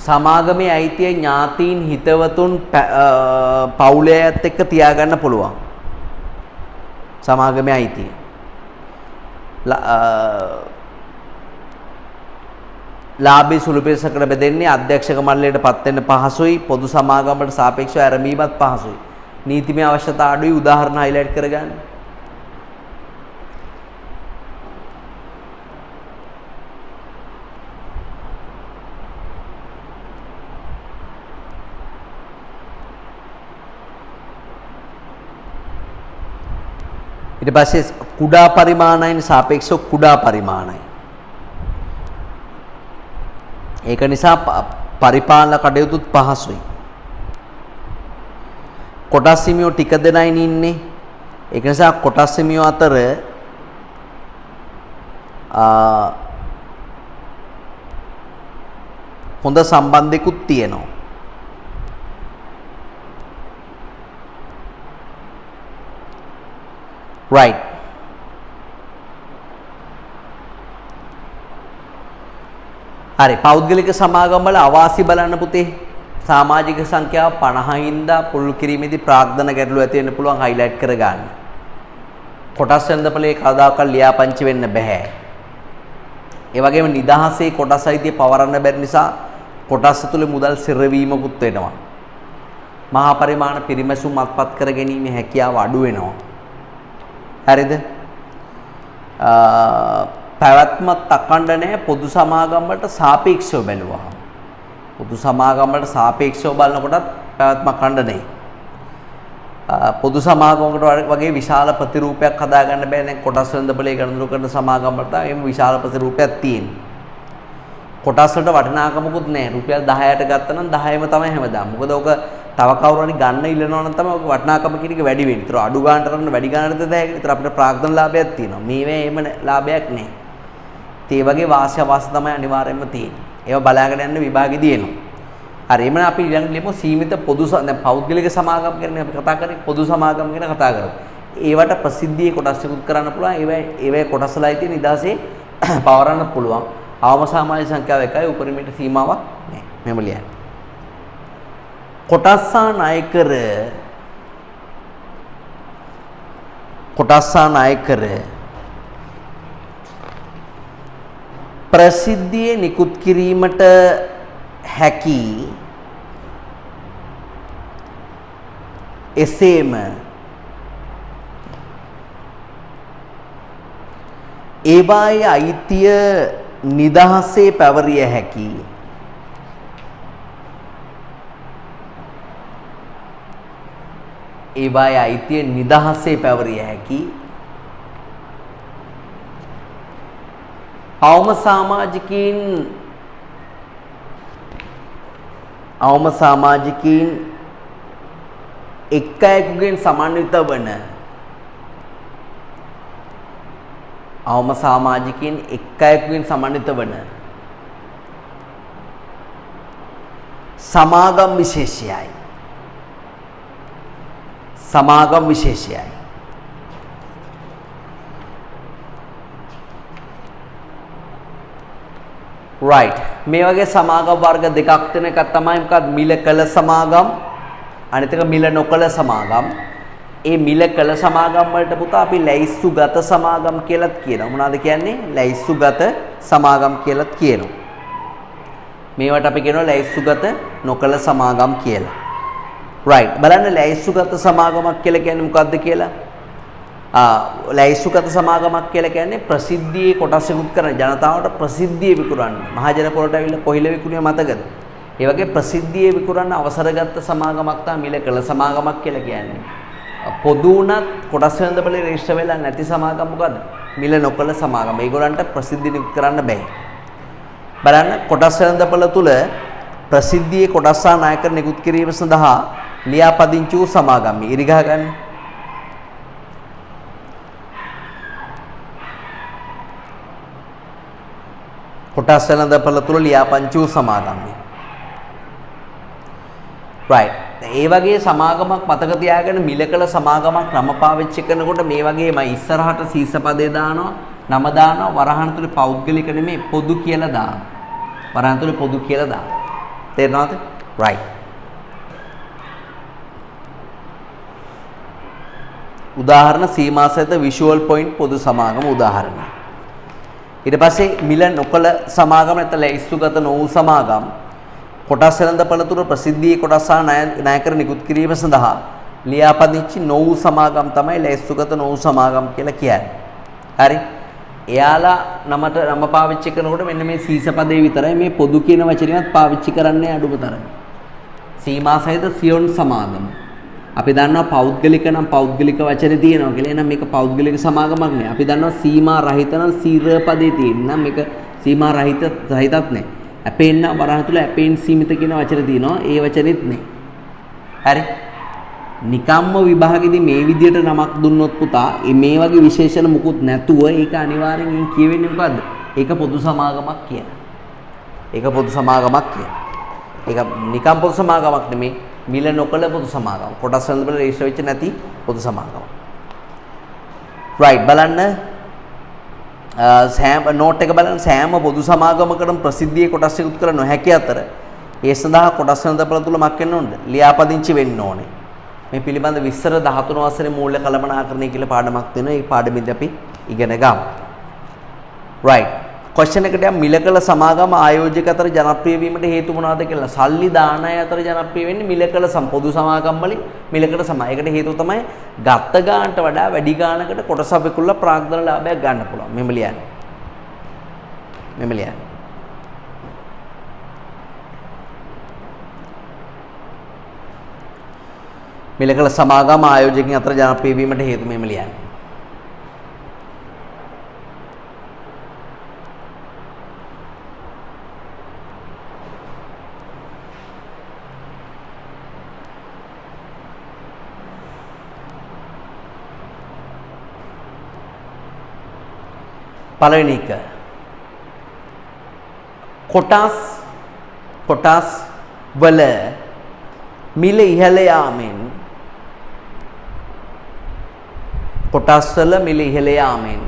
S1: සමාගමේ අයිතිය ඥාතීන් හිතවතුන් පවුලයත් එක්ක තියාගන්න පුළුවන්. සමාගමේ අයිතිය. ලාභී සුළු පිරිසකට බෙදෙන්නේ අධ්‍යක්ෂක මණ්ඩලයට පත් වෙන්න පහසුයි. පොදු සමාගමකට සාපේක්ෂව ආරම්භීමත් පහසුයි. නීතිමය අවශ්‍යතා අඩුයි. උදාහරණ හයිලයිට් කරගන්න. ඊට පස්සේ කුඩා පරිමාණයෙන් සාපේක්ෂව කුඩා පරිමාණයි. ඒක නිසා පරිපාලන කටයුතුත් පහසුයි. කොටස් හිමියෝ ටික දෙනයි ඉන්නේ. ඒක නිසා කොටස් හිමියෝ අතර හොඳ සම්බන්ධයකුත් තියෙනවා. right හරි පෞද්ගලික සමාගම් වල අවාසි බලන්න පුතේ සමාජික සංඛ්‍යාව 50 හින්දා පුළුල් කිරීමේදී ප්‍රාග්ධන ගැටලු ඇති වෙන්න පුළුවන් හයිලයිට් කරගන්න. කොටස් වෙනදපලේ කවදාකවත් ලියාපදිංචි වෙන්න බෑ. ඒ වගේම නිදහසේ කොටස් අයිතිය පවරන්න බැරි නිසා කොටස් තුල මුදල් සිරවීමකුත් වෙනවා. මහා පරිමාණ පිරිමැසුම් අත්පත් කර ගැනීමේ හැකියාව අඩු වෙනවා. හරිද? පැවැත්මත් අඛණ්ඩ නැහැ පොදු සමාගම් වලට සාපේක්ෂව බැලුවා. පොදු සමාගම් වලට සාපේක්ෂව බලනකොටත් පැවැත්ම අඛණ්ඩ නැහැ. පොදු සමාගමකට වගේ විශාල ප්‍රතිරූපයක් හදාගන්න බෑ නේ කොටස් වෙනදපලේ ගණනු කරන සමාගම් වලට එහෙම විශාල ප්‍රතිරූපයක් තියෙනවා. කොටස් වලට වටිනාකමකුත් නැහැ. රුපියල් 10ට ගත්තා නම් 10ම තමයි හැමදාම. මොකද ඔක තව කවුරු හරි ගන්න ඉල්ලනවා නම් තමයි ඔක වටිනාකම කියන එක වැඩි වෙන්නේ. ඒතර අඩු ගන්නට කරන වැඩි ගන්නට දෙයක්. ඒතර අපිට ප්‍රාග්ධන ලාභයක් තියෙනවා. මේවේ එහෙම ලාභයක් නැහැ. ඒ වගේ වාසිය අවාසි තමයි අනිවාර්යයෙන්ම තියෙන්නේ. ඒවා බලාගෙන යන්න විභාගෙදී එනවා. හරි එමනම් අපි ඊළඟට ලියමු සීමිත පොදු දැන් පෞද්ගලික සමාගම් ගැන අපි කතා කරන්නේ පොදු සමාගම් ගැන කතා කරමු. ඒවට ප්‍රසිද්ධියේ කොටස් එකතු කරන්න පුළුවන්. ඒවැ කොටස්ලා තියෙන නිදාසේ පවරන්න පුළුවන්. අවම සමාජ සංඛ්‍යාව එකයි උපරිමයට සීමාවක් නැහැ. මෙහෙම ලියන්න. කොටස්සා ණය කර ප්‍රසිද්ධියේ නිකුත් කිරීමට හැකි එසේම ඒවායේ අයිතිය නිදහසේ පැවරිය හැකි ඒවායේ අයිතිය නිදහසේ පැවරිය හැකි අවම සමාජිකයින් එක් අයෙකුගෙන් සමන්විත වන අවම සමාජිකයින් එක් අයෙකුගෙන් සමන්විත වන සමාගම් විශේෂයයි right මේ වගේ සමාගම් වර්ග දෙකක් තියෙන එකක් තමයි මොකක්ද මිල කළ සමාගම් අනිත් එක මිල නොකළ සමාගම්. ඒ මිල කළ සමාගම් වලට පුතා අපි ලැයිස්තුගත සමාගම් කියලාත් කියනවා. මොනවද කියන්නේ? ලැයිස්තුගත සමාගම් කියලාත් කියනවා. මේවට අපි කියනවා ලැයිස්තුගත නොකළ සමාගම් කියලා. right බලන්න ලැයිස්තුගත සමාගමක් කියලා කියන්නේ මොකක්ද කියලා? ලැයිස්තුගත සමාගමක් කියලා කියන්නේ ප්‍රසිද්ධියේ කොටස් එකතු කරන ජනතාවට ප්‍රසිද්ධිය විකුණන්න. මහජන පොරට ඇවිල්ලා කොහිල විකුණුවේ මතකද? ඒ වගේ ප්‍රසිද්ධියේ විකුණන්න අවසරගත් සමාගමක් තමයි මිල කළ සමාගමක් කියලා කියන්නේ. පොදු උනත් කොටස් වෙනදපලේ රෙජිස්ටර් වෙලා නැති සමාගම් මොකද? මිල නොකළ සමාගම්. ඒගොල්ලන්ට ප්‍රසිද්ධිය නිකුත් කරන්න බෑ. බලන්න කොටස් වෙළඳපොළ තුල ප්‍රසිද්ධියේ කොටස් සහ නායකර නිකුත් කිරීම සඳහා ලියාපදිංචි වූ සමාගම්. ඉරිගහ ගන්න. කොටස් වෙළඳපොළ තුල ලියාපදිංචි වූ සමාගම්. right. ඒ වගේ සමාගමක් මතක තියාගෙන මිල කළ සමාගමක් නම පාවිච්චි කරනකොට මේ වගේම ඉස්සරහට සීස පදේ දානවා, නම දානවා, වරහන් තුලේ පෞද්ගලික නෙමෙයි පොදු කියලා දානවා. වරහන් තුලේ පොදු කියලා දානවා. තේරෙනවද? right. උදාහරණ සීමා සහිත visual point පොදු සමාගම උදාහරණ. ඊට පස්සේ මිල නොකළ සමාගම නැත්නම් ලැයිස්තුගත නොවූ සමාගම් කොටස් වෙළඳපොළ තුල ප්‍රසිද්ධියේ කොටස් සහ නායකර නිකුත් කිරීම සඳහා ලියාපදිංචි නොවූ සමාගම් තමයි ලැයිස්තුගත නොවූ සමාගම් කියලා කියන්නේ. හරි. එයාලා නම පාවිච්චි කරනකොට මෙන්න මේ සීස පදේ විතරයි මේ පොදු කියන වචනයත් පාවිච්චි කරන්නේ අඩුම තරමේ. සීමා සහිත සියොන් සමාගම. අපි දන්නවා පෞද්ගලික නම් පෞද්ගලික වචනේ තියෙනවා කියලා. එහෙනම් මේක පෞද්ගලික සමාගමක් නේ. අපි දන්නවා සීමා රහිත නම් සීර පදේ තියෙනවා. මේක සීමා රහිතත් නෑ. අපේන් නම් වරහන් තුල අපේන් සීමිත කියන වචන තියෙනවා. ඒ වචනේත් නෑ. හරි. නිකම්ම විභාගෙදී මේ විදියට නමක් දුන්නොත් පුතා මේ වගේ විශේෂණ මුකුත් නැතුව ඒක අනිවාර්යෙන් කියවෙන්නේ මොකද්ද? ඒක පොදු සමාගමක් කියලා. ඒක පොදු සමාගමක් කියලා. ඒක නිකම් පොදු සමාගමක් නෙමෙයි. මිල නොකළ පොදු සමාගම. කොටස් වෙළඳපොළ රෙජිස්ටර් වෙච්ච නැති පොදු සමාගම. right බලන්න සෑම නෝට් එක බලන්න සෑම පොදු සමාගමකටම ප්‍රසිද්ධියේ කොටස් එකතු කර නොහැකි අතර ඒ සඳහා කොටස් වෙළඳපොළ තුල මක් වෙන්න ඕනද? ලියාපදිංචි වෙන්න ඕනේ. මේ පිළිබඳ විස්තර 13 වසරේ මූල්‍ය කළමනාකරණය කියලා පාඩමක් තියෙනවා. ඒ පාඩමෙන්දී අපි ඉගෙන ගමු. right. question එකට යම් මිල කළ සමාගම ආයෝජක අතර ජනප්‍රිය වීමට හේතු මොනවාද කියලා. සල්ලි දාන අය අතර ජනප්‍රිය වෙන්නේ මිල කළ පොදු සමාගම් වලින් මිල කළ සමාගම්. ඒකට හේතුව තමයි ගත්ත ගානට වඩා වැඩි ගානකට කොටසක් විකුණලා ප්‍රාග්ධන ලාභයක් ගන්න පුළුවන්. මෙහෙම ලියන්න. මෙහෙම ලියන්න. මිල කළ සමාගම ආයෝජකයන් අතර ජනප්‍රිය වීමට හේතු මෙහෙම ලියන්න. පළවෙනි එක කොටස් වල මිල ඉහළ යාමෙන් කොටස් වල මිල ඉහළ යාමෙන්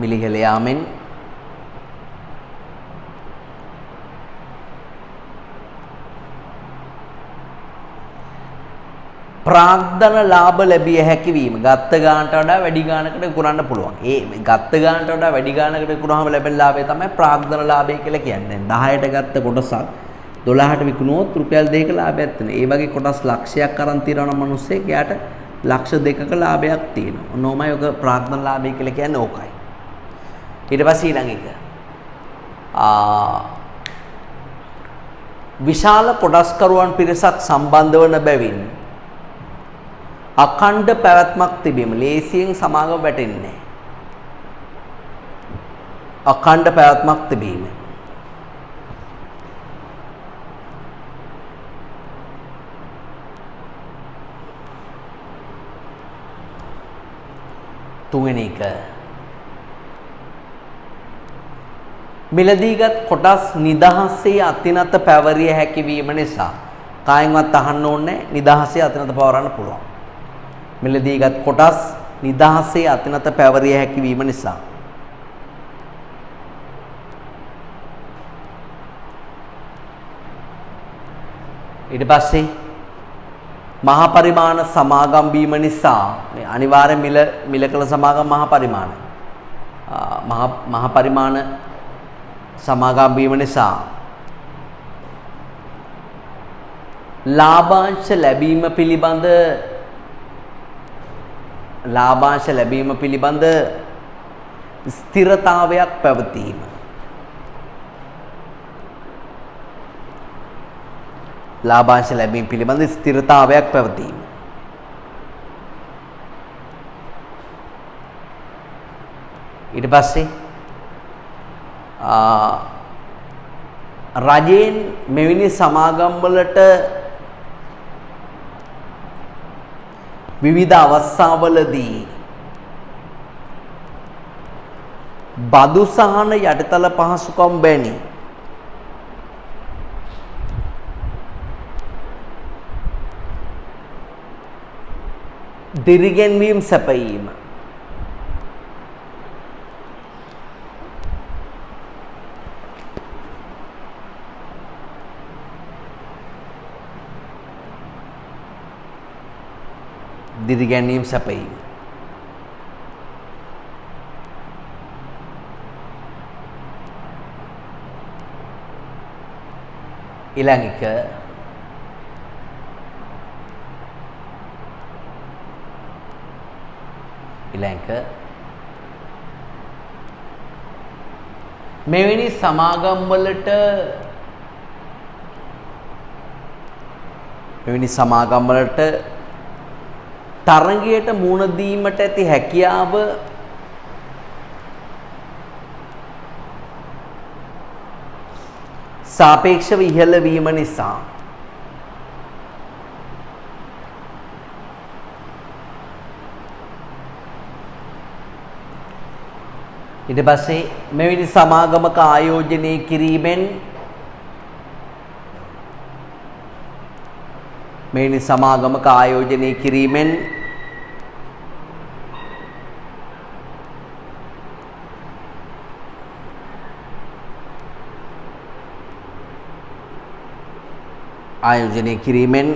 S1: මිල ඉහළ යාමෙන් ප්‍රාග්ධන ලාභ ලැබිය හැකි වීම. ගත්ත ගානට වඩා වැඩි ගානකට විකුණන්න පුළුවන්. ඒ ගත්ත ගානට වඩා වැඩි ගානකට විකුණාම ලැබෙන ලාභය තමයි ප්‍රාග්ධන ලාභය කියලා කියන්නේ. 10ට ගත්ත කොටසක් 12ට විකුණුවොත් රුපියල් 2ක ලාභයක් තියෙනවා. ඒ වගේ කොටස් ලක්ෂයක් අරන් තියනවා නම් මිනිස්සෙක් එයාට ලක්ෂ 2ක ලාභයක් තියෙනවා. ඔන්නෝමයි ඔක ප්‍රාග්ධන ලාභය කියලා කියන්නේ ඕකයි. ඊට පස්සේ ඊළඟ එක. විශාල කොටස්කරුවන් පිරිසක් සම්බන්ධ වන බැවින් අඛණ්ඩ පැවැත්මක් තිබීම. ලේසියෙන් සමාගම වැටෙන්නේ. අඛණ්ඩ පැවැත්මක් තිබීම. තුන්වෙනි එක. මිලදීගත් කොටස් නිදහසේ අතිනත පැවරිය හැකි වීම නිසා කායින්වත් අහන්න ඕනේ නිදහසේ අතිනත පවරන්න පුළුවන්. මිලදීගත් කොටස් නිදහසේ අතිනත පැවරිය හැකි වීම නිසා ඊට පස්සේ මහා පරිමාණ සමාගම් වීම නිසා මේ අනිවාර්ය මිල කළ සමාගම් මහා පරිමාණ සමාගම් වීම නිසා ලාභාංශ ලැබීම පිළිබඳ ස්ථිරතාවයක් පැවතීම. ලාභාංශ ලැබීම පිළිබඳ ස්ථිරතාවයක් පැවතීම. ඊට පස්සේ රජයෙන් මෙවැනි සමාගම් වලට විවිධ අවස්ථාවලදී බදු සහන යටිතල පහසුකම් බැනි දිරිගැන්වීම් සැපයීම දිරිගැන්වීම් සැපයීම ඊළඟ එක මෙවැනි සමාගම් වලට තරගයට මුහුණ දීමට ඇති හැකියාව සාපේක්ෂව ඉහළ වීම නිසා ඊට පස්සේ මෙවැනි සමාගමක ආයෝජනය කිරීමෙන්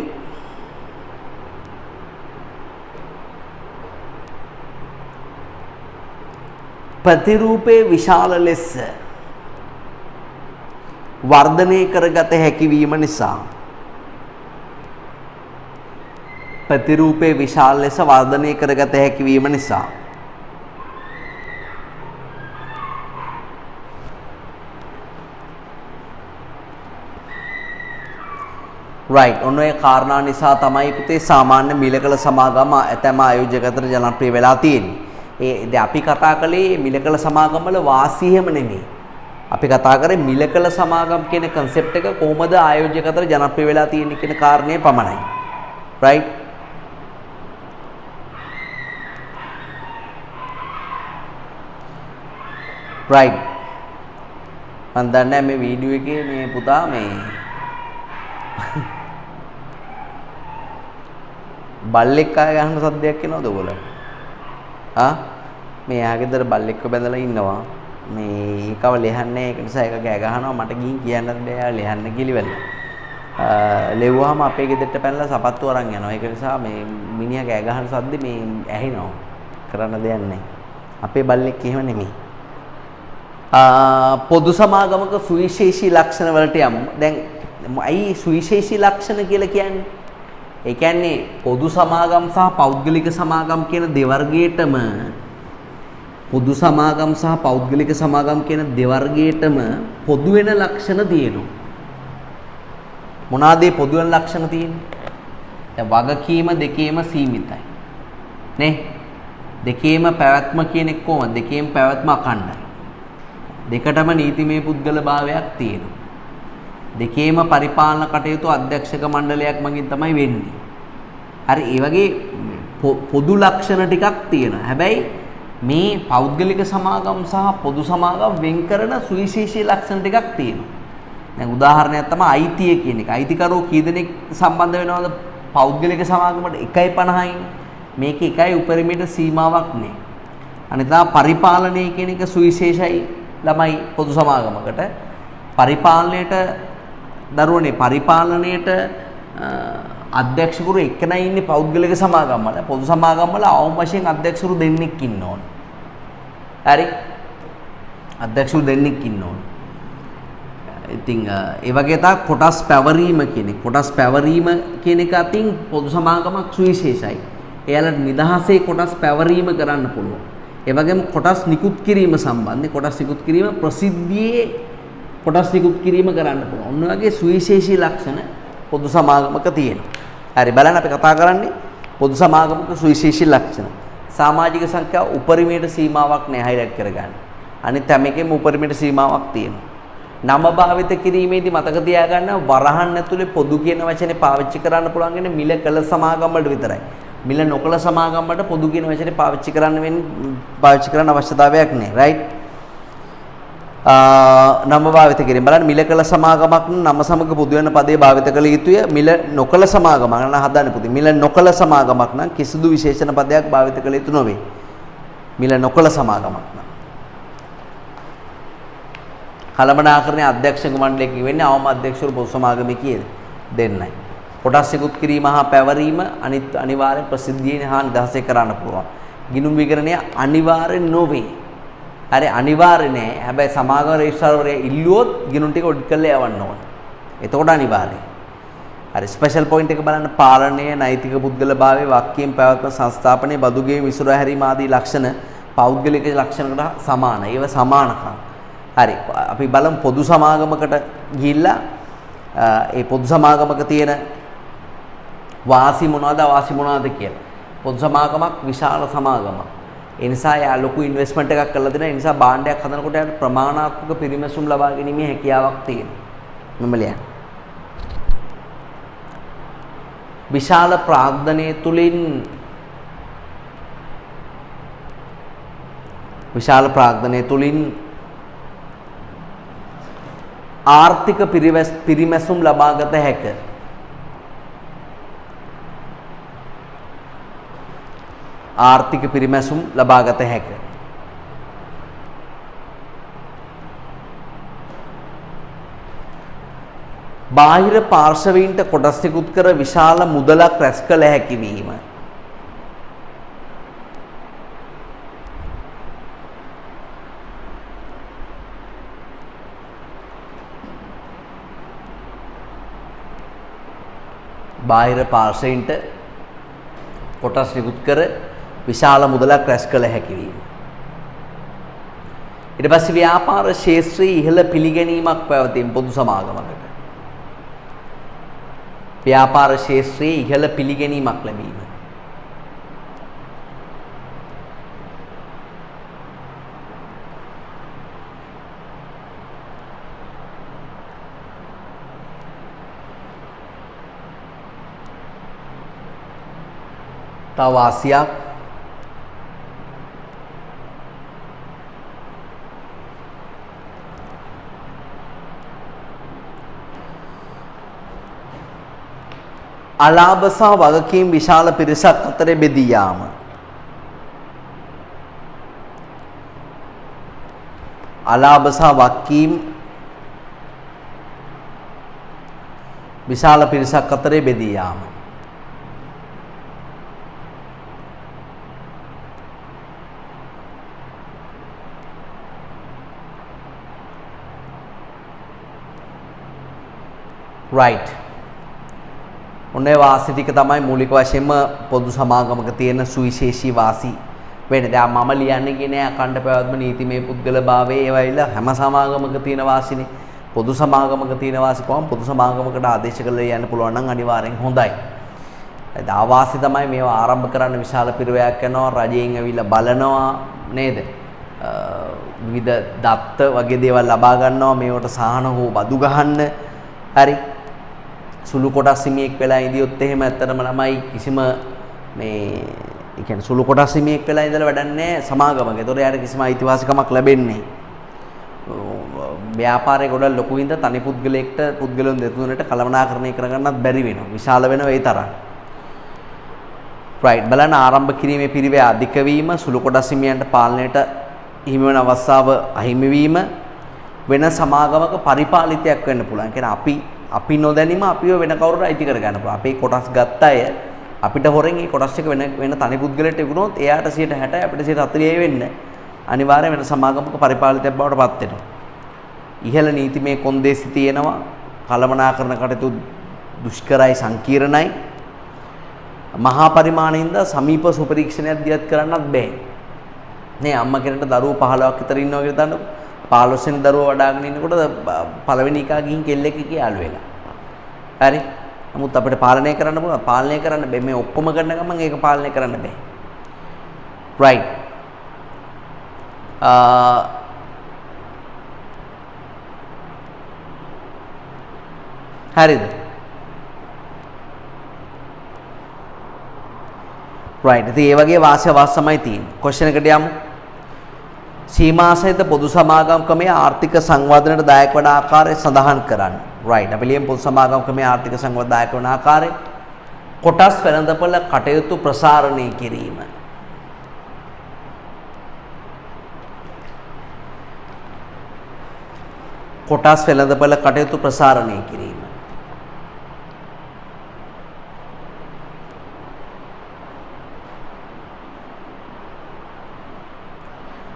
S1: ප්‍රතිරූපේ විශාල ලෙස වර්ධනය කරගත හැකි වීම නිසා right ඔන්න ඔය කාරණා නිසා තමයි පුතේ සාමාන්‍ය මිලකල සමාගම ඇතැම් ආයෝජක අතර ජනප්‍රිය වෙලා තියෙන්නේ. දැන් අපි කතා කළේ මිලකල සමාගම් වල වාසිය හැම නෙමෙයි. අපි කතා කරේ මිලකල සමාගම් කියන concept එක කොහොමද ආයෝජක අතර ජනප්‍රිය වෙලා තියෙන්නේ කියන කාරණේ පමණයි. right මම දන්නේ මේ වීඩියෝ එකේ මේ පුතා මේ බල්ලෙක් ආය ගහන සද්දයක් එනවද ඔයගොල්ලෝ? මේ යාගෙදර බල්ලෙක්ව බැඳලා ඉන්නවා. මේ එකව ලෙහන්නේ ඒක නිසා එක ගෑ ගහනවා මට ගිහින් කියන්නත් බෑ ලෙහන්න කිලිවල. ලෙව්වහම අපේ ගෙදරට පැනලා සපත්තු අරන් යනවා. ඒක නිසා මේ මිනිහා ගෑ ගහන සද්දේ මේ ඇහෙනවා. කරන්න දෙයක් නැහැ. අපේ බල්ලෙක් එහෙම නෙමෙයි. පොදු සමාගමක සුවිශේෂී ලක්ෂණ වලට යමු. දැන් අයි සුවිශේෂී ලක්ෂණ කියලා කියන්නේ? ඒ කියන්නේ පොදු සමාගම් සහ පෞද්ගලික සමාගම් කියන දෙවර්ගයටම පොදු සමාගම් සහ පෞද්ගලික සමාගම් කියන දෙවර්ගයටම පොදු වෙන ලක්ෂණ තියෙනවා. මොනවාද මේ පොදු වෙන ලක්ෂණ තියෙන්නේ? දැන් වගකීම දෙකේම සීමිතයි. නේ? දෙකේම පැවැත්ම කියන එක කොහොමද? දෙකේම පැවැත්ම අඛණ්ඩයි. දෙකටම නීතිමය පුද්ගල භාවයක් තියෙනවා. දෙකේම පරිපාලන කටයුතු අධ්‍යක්ෂක මණ්ඩලයක් මගින් තමයි වෙන්නේ. හරි ඒ වගේ පොදු ලක්ෂණ ටිකක් තියෙනවා. හැබැයි මේ පෞද්ගලික සමාගම් සහ පොදු සමාගම් වෙන් කරන සුවිශේෂී ලක්ෂණ ටිකක් තියෙනවා. දැන් උදාහරණයක් තමයි අයිතිය කියන එක. අයිතිකරෝ කී දෙනෙක් සම්බන්ධ වෙනවද පෞද්ගලික සමාගමට? 1.50යි. මේක 1යි උපරිමයට සීමාවක් නෑ. අනිතා පරිපාලනය කියන එක සුවිශේෂයි ළමයි පොදු සමාගමකට. පරිපාලනයට දරුවනේ පරිපාලනයට අධ්‍යක්ෂකවරු එක්කෙනයි ඉන්නේ පෞද්ගලික සමාගම් වල. පොදු සමාගම් වල අවම වශයෙන් අධ්‍යක්ෂකවරු දෙන්නෙක් ඉන්න ඕන. හරි? අධ්‍යක්ෂකවරු දෙන්නෙක් ඉන්න ඕන. ඉතින් ඒ වගේ තමයි කොටස් පැවරීම කියන එක. කොටස් පැවරීම කියන එක අතින් පොදු සමාගමක් සුවිශේෂයි. එයාලට නිදහසේ කොටස් පැවරීම කරන්න පුළුවන්. ඒ වගේම කොටස් නිකුත් කිරීම සම්බන්ධයෙන් කොටස් නිකුත් කිරීම ප්‍රසිද්ධියේ කොටස් නිකුත් කිරීම කරන්න පුළුවන්. ඔන්න වගේ සුවිශේෂී ලක්ෂණ පොදු සමාගමක තියෙනවා. හරි බලන්න අපි කතා කරන්නේ පොදු සමාගමක සුවිශේෂී ලක්ෂණ. සමාජික සංඛ්‍යාව උපරිමයට සීමාවක් නැහැ හයිලයිට් කරගන්න. අනිත් හැම එකෙම උපරිමයට සීමාවක් තියෙනවා. නම භාවිත කිරීමේදී මතක තියාගන්න වරහන් ඇතුලේ පොදු කියන වචනේ පාවිච්චි කරන්න පුළුවන්න්නේ මිල කළ සමාගම් වලට විතරයි. මිල නොකළ සමාගම් වලට පොදු කියන වචනේ පාවිච්චි කරන්න අවශ්‍යතාවයක් නැහැ. රයිට්? නම භාවිත කිරීම බලන්න මිල කළ සමාගමක් නම සමග පොදු වෙන පදේ භාවිත කළ යුතුය. මිල නොකළ සමාගමක් නම් හදන්න පුතේ. මිල නොකළ සමාගමක් නම් කිසිදු විශේෂණ පදයක් භාවිත කළ යුතු නොවේ. මිල නොකළ සමාගමක් නම් කළමනාකරණයේ අධ්‍යක්ෂක මණ්ඩලය කියවෙන්නේ අවම අධ්‍යක්ෂවරු පොදු සමාගමේ කීයද? දෙන්නයි. කොටස් නිකුත් කිරීම හා පැවරීම අනිවාර්යෙන් ප්‍රසිද්ධියෙන් හා නිදහසේ කරන්න පුළුවන්. ගිණුම් විගණනය අනිවාර්යෙන් නොවේ. හරි අනිවාර්ය නෑ. හැබැයි සමාගම රෙජිස්ට්‍රාර්වරයා ඉල්ලුවොත් ගිණුම් ටික ඔඩිට් කරලා යවන්න ඕන. එතකොට අනිවාර්යයි. හරි ස්පෙෂල් පොයින්ට් එක බලන්න පාලනය, නෛතික පුද්ගලභාවය, වාක්‍යයෙන් පැවැත්ම, සංස්ථාපනයේ බදුගේ විසුර හැරීම ආදී ලක්ෂණ පෞද්ගලික ලක්ෂණකට සමානයි. ඒව සමානකම්. හරි අපි බලමු පොදු සමාගමකට ගිහිල්ලා ඒ පොදු සමාගමක තියෙන වාසි මොනවද අවාසි මොනවද කියලා. පොදු සමාගමක් විශාල සමාගමක්. ඒ නිසා යා ලොකු ඉන්වෙස්ට්මන්ට් එකක් කරලා දෙනවා. ඒ නිසා භාණ්ඩයක් හදනකොට යාට ප්‍රමාණාත්මක පිරිමැසුම් ලබා ගැනීමේ හැකියාවක් තියෙනවා. මම ලියන්න. විශාල ප්‍රාග්ධනයේ තුලින් ආර්ථික පිරිමැසුම් ලබාගත හැක. ආර්ථික පිරිමැසුම් ලබාගත හැක. බාහිර පාර්ශවීන්ට කොටස් නිකුත් කර විශාල මුදලක් රැස් කළ හැකි වීම. බාහිර පාර්ශවීන්ට කොටස් නිකුත් කර විශාල මුදලක් රැස් කළ හැකි වීම. ඊට පස්සේ ව්‍යාපාර ශාස්ත්‍රයේ ඉහළ පිළිගැනීමක් පැවතීම පොදු සමාගමකට. ව්‍යාපාර ශාස්ත්‍රයේ ඉහළ පිළිගැනීමක් ලැබීම. තව වාසියක් අලාභ සහ වගකීම් විශාල පිරිසක් අතර බෙදී යාම. අලාභ සහ වගකීම් විශාල පිරිසක් අතර බෙදී යාම. right. ඔන්නේ වාසි ටික තමයි මූලික වශයෙන්ම පොදු සමාගමක තියෙන සුවිශේෂී වාසි වෙන්නේ. දැන් මම ලියන්නේ කියන්නේ අඛණ්ඩ පැවැත්ම නීතිමය පුද්ගලභාවයේ ඒවා ඉල්ල හැම සමාගමක තියෙන වාසිනේ. පොදු සමාගමක තියෙන වාසි කොහොම පොදු සමාගමකට ආදේශ කරලා යන්න පුළුවන් නම් අනිවාර්යෙන් හොඳයි. ඒත් ආවාසි තමයි මේවා ආරම්භ කරන්න විශාල පිරිවැයක් යනවා. රජයෙන් ඇවිල්ලා බලනවා නේද? විවිධ දත්ත වගේ දේවල් ලබා ගන්නවා. මේවට සාහන හෝ බදු ගහන්න. හරි සුළු කොටස් හිමියෙක් වෙලා ඉඳියොත් එහෙම ඇත්තටම ළමයි කිසිම මේ ඒ කියන්නේ සුළු කොටස් හිමියෙක් වෙලා ඉඳලා වැඩක් නැහැ සමාගමක. ඒතකොට යාට කිසිම අයිතිවාසිකමක් ලැබෙන්නේ නැහැ. ව්‍යාපාරයේ ගොඩක් ලොකු හින්ද තනි පුද්ගලයන් දෙතුනට කළමනාකරණය කරගන්නත් බැරි වෙනවා. විශාල වෙනවා ඒ තරම්. right බලන්න ආරම්භ කිරීමේ පිරිවැය අධික වීම, සුළු කොටස් හිමියන්ට පාලනයට හිමි වෙන අවස්ථාව අහිමි වීම වෙන සමාගමක පරිපාලිතයක් වෙන්න පුළුවන්. කියන්නේ අපි නොදැනීම අපිව වෙන කවුරුට අයිති කර ගන්න පුළුවන්. අපේ කොටස් ගත්ත අය අපිට හොරෙන් ඒ කොටස් එක වෙන තනි පුද්ගලයෙක්ට විකුණුවොත් එයාට 60 අපිට 40 වෙන්න අනිවාර්යයෙන් වෙන සමාගමක පරිපාලිතයක් බවට පත් වෙනවා. ඉහළ නීතිමය කොන්දේසි තියෙනවා. කළමනාකරණ කටයුතු දුෂ්කරයි සංකීර්ණයි. මහා පරිමාණින්ද සමීප සුපරීක්ෂණයක් දියත් කරන්නත් බෑ. නේ අම්මා කෙනෙක්ට දරුවෝ 15ක් විතර ඉන්නවා කියලා දන්නකො 15 වෙනි දරුවා වඩාගෙන ඉන්නකොට පළවෙනි එකා ගිහින් කෙල්ලෙක් යාළු වෙලා. හරි. නමුත් අපිට පාලනය කරන්න පුළුවන්. පාලනය කරන්න බෑ. මේ ඔක්කොම කරන ගමන් ඒක පාලනය කරන්න බෑ. right. හරිද? right. ඉතින් ඒ වගේ වාසිය තමයි තියෙන්නේ. question එකට යමු. සීමාසහිත පොදු සමාගම් ක්‍රමයේ ආර්ථික සංවර්ධනයට දායක වන ආකාරය සඳහන් කරන්න. right. අපි ලියමු පොදු සමාගම් ක්‍රමයේ ආර්ථික සංවර්ධනයට දායක වන ආකාරය. කොටස් වෙළඳපොළ කටයුතු ප්‍රසාරණය කිරීම. කොටස් වෙළඳපොළ කටයුතු ප්‍රසාරණය කිරීම.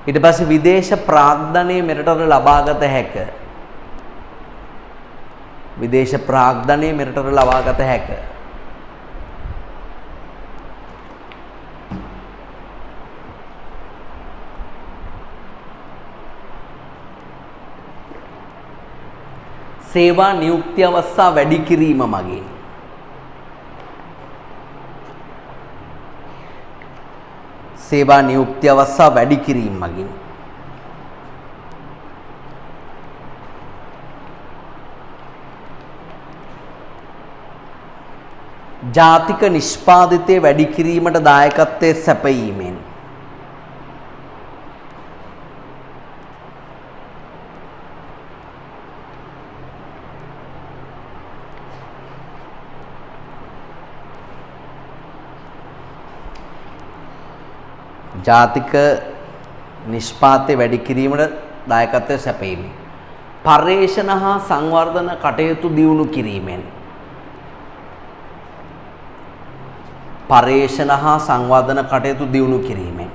S1: ඊට පස්සේ විදේශ ප්‍රාග්ධනය මෙරටට ලබාගත හැක. විදේශ ප්‍රාග්ධනය මෙරටට ලබාගත හැක. සේවා නියුක්ති අවස්ථා වැඩි කිරීම මගින්. සේවා නියුක්ති අවස්ථා වැඩි කිරීම මගින්. ජාතික නිෂ්පාදිතය වැඩි කිරීමට දායකත්වයේ සැපයීමෙන්. ජාතික නිෂ්පාදනය වැඩි කිරීමට දායකත්වය සැපයීමෙන්. පර්යේෂණ හා සංවර්ධන කටයුතු දියුණු කිරීමෙන්. පර්යේෂණ හා සංවර්ධන කටයුතු දියුණු කිරීමෙන්.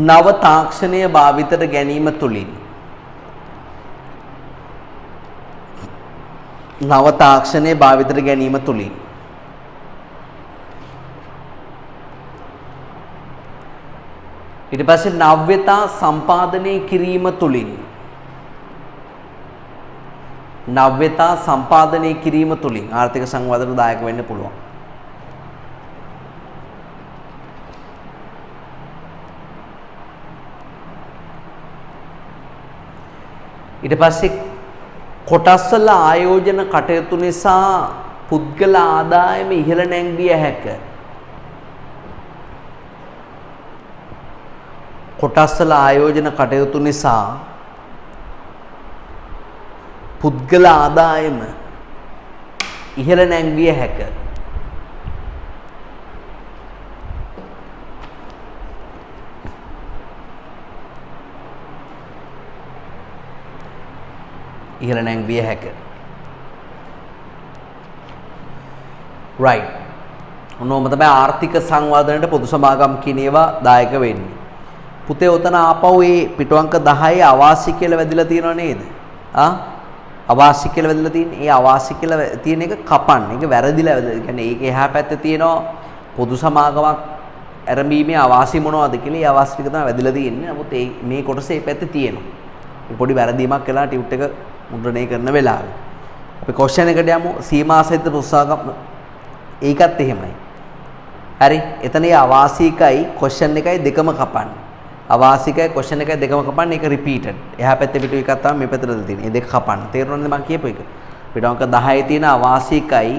S1: නව තාක්ෂණය භාවිතයට ගැනීම තුළින්. නව තාක්ෂණය භාවිතයට ගැනීම තුළින්. ඊට පස්සේ නව්‍යතා සම්පාදනය කිරීම තුළින්. නව්‍යතා සම්පාදනය කිරීම තුළින් ආර්ථික සංවර්ධනයට දායක වෙන්න පුළුවන්. ඊට පස්සේ කොටස්වල ආයෝජන කටයුතු නිසා පුද්ගල ආදායම ඉහළ නැංවිය හැක. කොටස්වල ආයෝජන කටයුතු නිසා පුද්ගල ආදායම ඉහළ නැංවිය හැක. ඉහළ නැංවිය හැක. right. ඔන්නෝම තමයි ආර්ථික සංවර්ධනයට පොදු සමාගම් කියන ඒවා දායක වෙන්නේ. පුතේ උතන ආපහු මේ පිටුවංක 10 අවාසි කියලා වැදිලා තියෙනව නේද? අවාසි කියලා වැදිලා තියෙන්නේ. ඒ අවාසි කියලා තියෙන එක කපන්න. ඒක වැරදිලා වැදිලා. ඒ කියන්නේ ඒක එහා පැත්තේ තියෙනවා පොදු සමාගමක් ආරම්භීමේ අවාසි මොනවද කියලා. ඒ අවාසි ටික තමයි වැදිලා තියෙන්නේ. නමුත් මේ කොටසේ මේ පැත්තේ තියෙනවා. මේ පොඩි වැරදීමක් කළා ටියුට් එක මුද්‍රණය කරන වෙලාවේ. අපි ක්වෙස්චන් එකට යමු. සීමා සහිත පුස්තකම් ඒකත් එහෙමයි. හරි. එතන ඒ අවාසිකයි ක්වෙස්චන් එකයි දෙකම කපන්නේ. අවාසිකයි ක්වෙස්චන් එකයි දෙකම කපන්නේ. ඒක රිපීටඩ්. එහා පැත්තේ පිටු එකක් තමයි මේ පැත්තට තියෙන්නේ. මේ දෙක කපන්න. තේරුණාද මම කියපු එක? පිටුවංක 10 තියෙන අවාසිකයි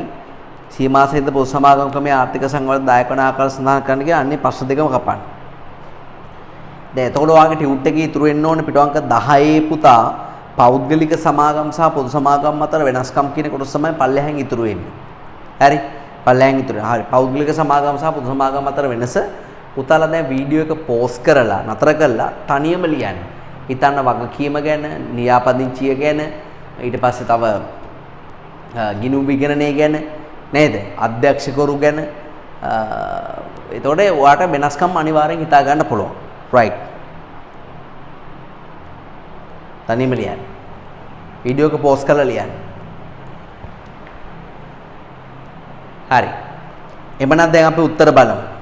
S1: සීමා සහිත පොදු සමාගම් ක්‍රමයේ ආර්ථික සංවර්ධන දායක වන ආකාර සඳහන් කරන්න කියලා අන්නේ ප්‍රශ්න දෙකම කපන්න. දැන් එතකොට ඔයාගේ ටියුට් එකේ ඉතුරු වෙන්න ඕනේ පිටුවංක 10 පුතා පෞද්ගලික සමාගම් සහ පොදු සමාගම් අතර වෙනස්කම් කියන කොටස තමයි පල්ලෙහාන් ඉතුරු වෙන්නේ. හරි. පල්ලෙහාන් ඉතුරු. හරි. පෞද්ගලික සමාගම් සහ පොදු සමාගම් අතර වෙනස පුතාලා දැන් වීඩියෝ එක පෝස් කරලා නතර කරලා තනියම ලියන්න. හිතන්න වගකීම ගැන, ලියාපදිංචිය ගැන, ඊට පස්සේ තව ගිණුම් විගණනය ගැන නේද? අධ්‍යක්ෂකවරු ගැන. එතකොට ඔයාට වෙනස්කම් අනිවාර්යෙන් හිතා ගන්න පුළුවන්. right. තනියම ලියන්න. වීඩියෝ එක පෝස් කරලා ලියන්න. හරි. එමනම් දැන් අපි උත්තර බලමු.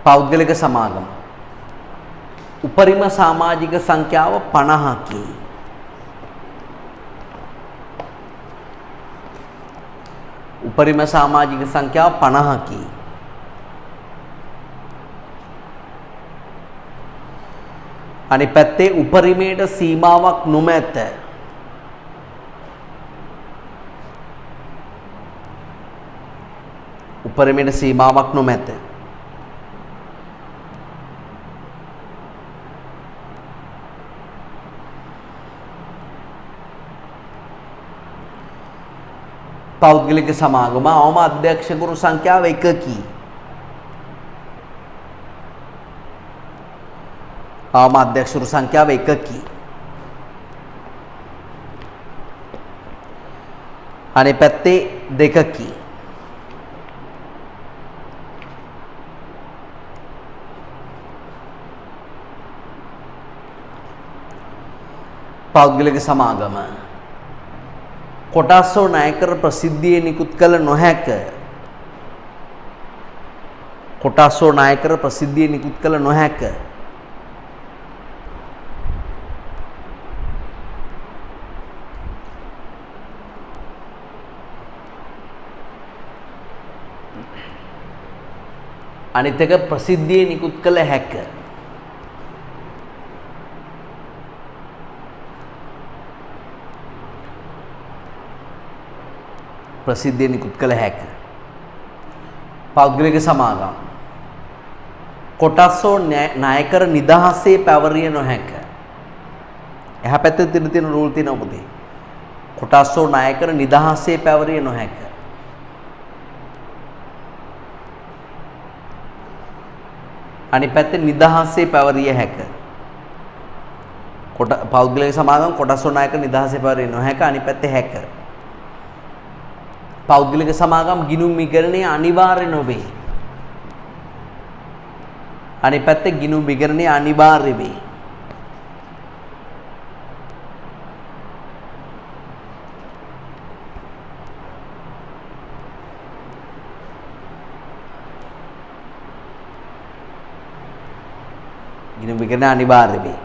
S1: පෞද්ගලික සමාගම. උපරිම සමාජික සංඛ්‍යාව 50කි. උපරිම සමාජික සංඛ්‍යාව 50කි. අනිත් පැත්තේ උපරිමයට සීමාවක් නොමැත. උපරිමයට සීමාවක් නොමැත. පෞද්ගලික සමාගම අවම අධ්‍යක්ෂකවරු සංඛ්‍යාව 1කි. අවම අධ්‍යක්ෂකවරු සංඛ්‍යාව 1කි. අනිත් පැත්තේ 2කි. පෞද්ගලික සමාගම කොටස්ව ණය කර ප්‍රසිද්ධියේ නිකුත් කළ නොහැක. කොටස්ව ණය කර ප්‍රසිද්ධියේ නිකුත් කළ නොහැක. අනිත් එක ප්‍රසිද්ධියේ නිකුත් කළ හැක. ප්‍රසිද්ධිය නිකුත් කළ හැක. පෞද්ගලික සමාගම් කොටස්ෝ ණය කර නිදහසේ පැවරිය නොහැක. එහා පැත්තේ තියෙන රූල් තියෙනවා පුතේ. කොටස්ෝ ණය කර නිදහසේ පැවරිය නොහැක. අනිත් පැත්තේ නිදහසේ පැවරිය හැක. පෞද්ගලික සමාගම් කොටස්ෝ ණය කර නිදහසේ පැවරිය නොහැක. අනිත් පැත්තේ හැක. පෞද්ගලික සමාගම් ගිණුම් විකරණය අනිවාර්ය නොවේ. අනිත් පැත්තේ ගිණුම් විකරණය අනිවාර්ය වේ. ගිණුම් විකරණය අනිවාර්ය වේ.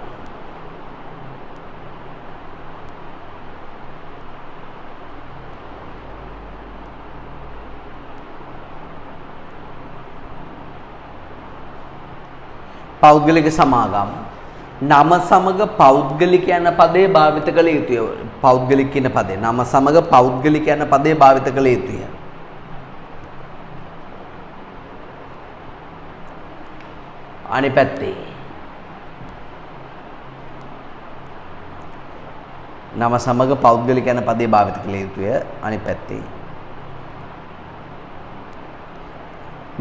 S1: පෞද්ගලික සමාගම් නම සමග පෞද්ගලික යන පදේ භාවිත කළ යුතුය. පෞද්ගලික කියන පදේ නම සමග පෞද්ගලික යන පදේ භාවිත කළ යුතුය. අනිත් පැත්තේ නම සමග පෞද්ගලික යන පදේ භාවිත කළ යුතුය. අනිත් පැත්තේ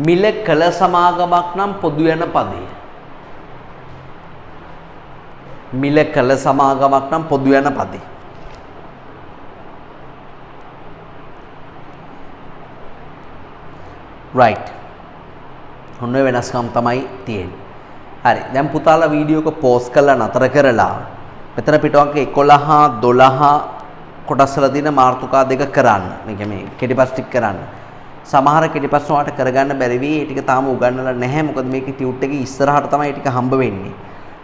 S1: මිල කළ සමාගමක් නම් පොදු යන පදය. මිල කළ සමාගමක් නම් පොදු යන පදේ. right. ඔන්න වෙනස්කම් තමයි තියෙන්නේ. හරි. දැන් පුතාලා වීඩියෝ එක පෝස් කරලා නතර කරලා මෙතන පිටවංක 11 12 කොටස් වල තියෙන මාතෘකා දෙක කරන්න. මේ කියන්නේ කෙටිපස් ටික කරන්න. සමහර කෙටිපස් වලට කරගන්න බැරි වෙයි. ඒ ටික තාම උගන්වලා නැහැ. මොකද මේකේ ටියුට් එකේ ඉස්සරහට තමයි ටික හම්බ වෙන්නේ.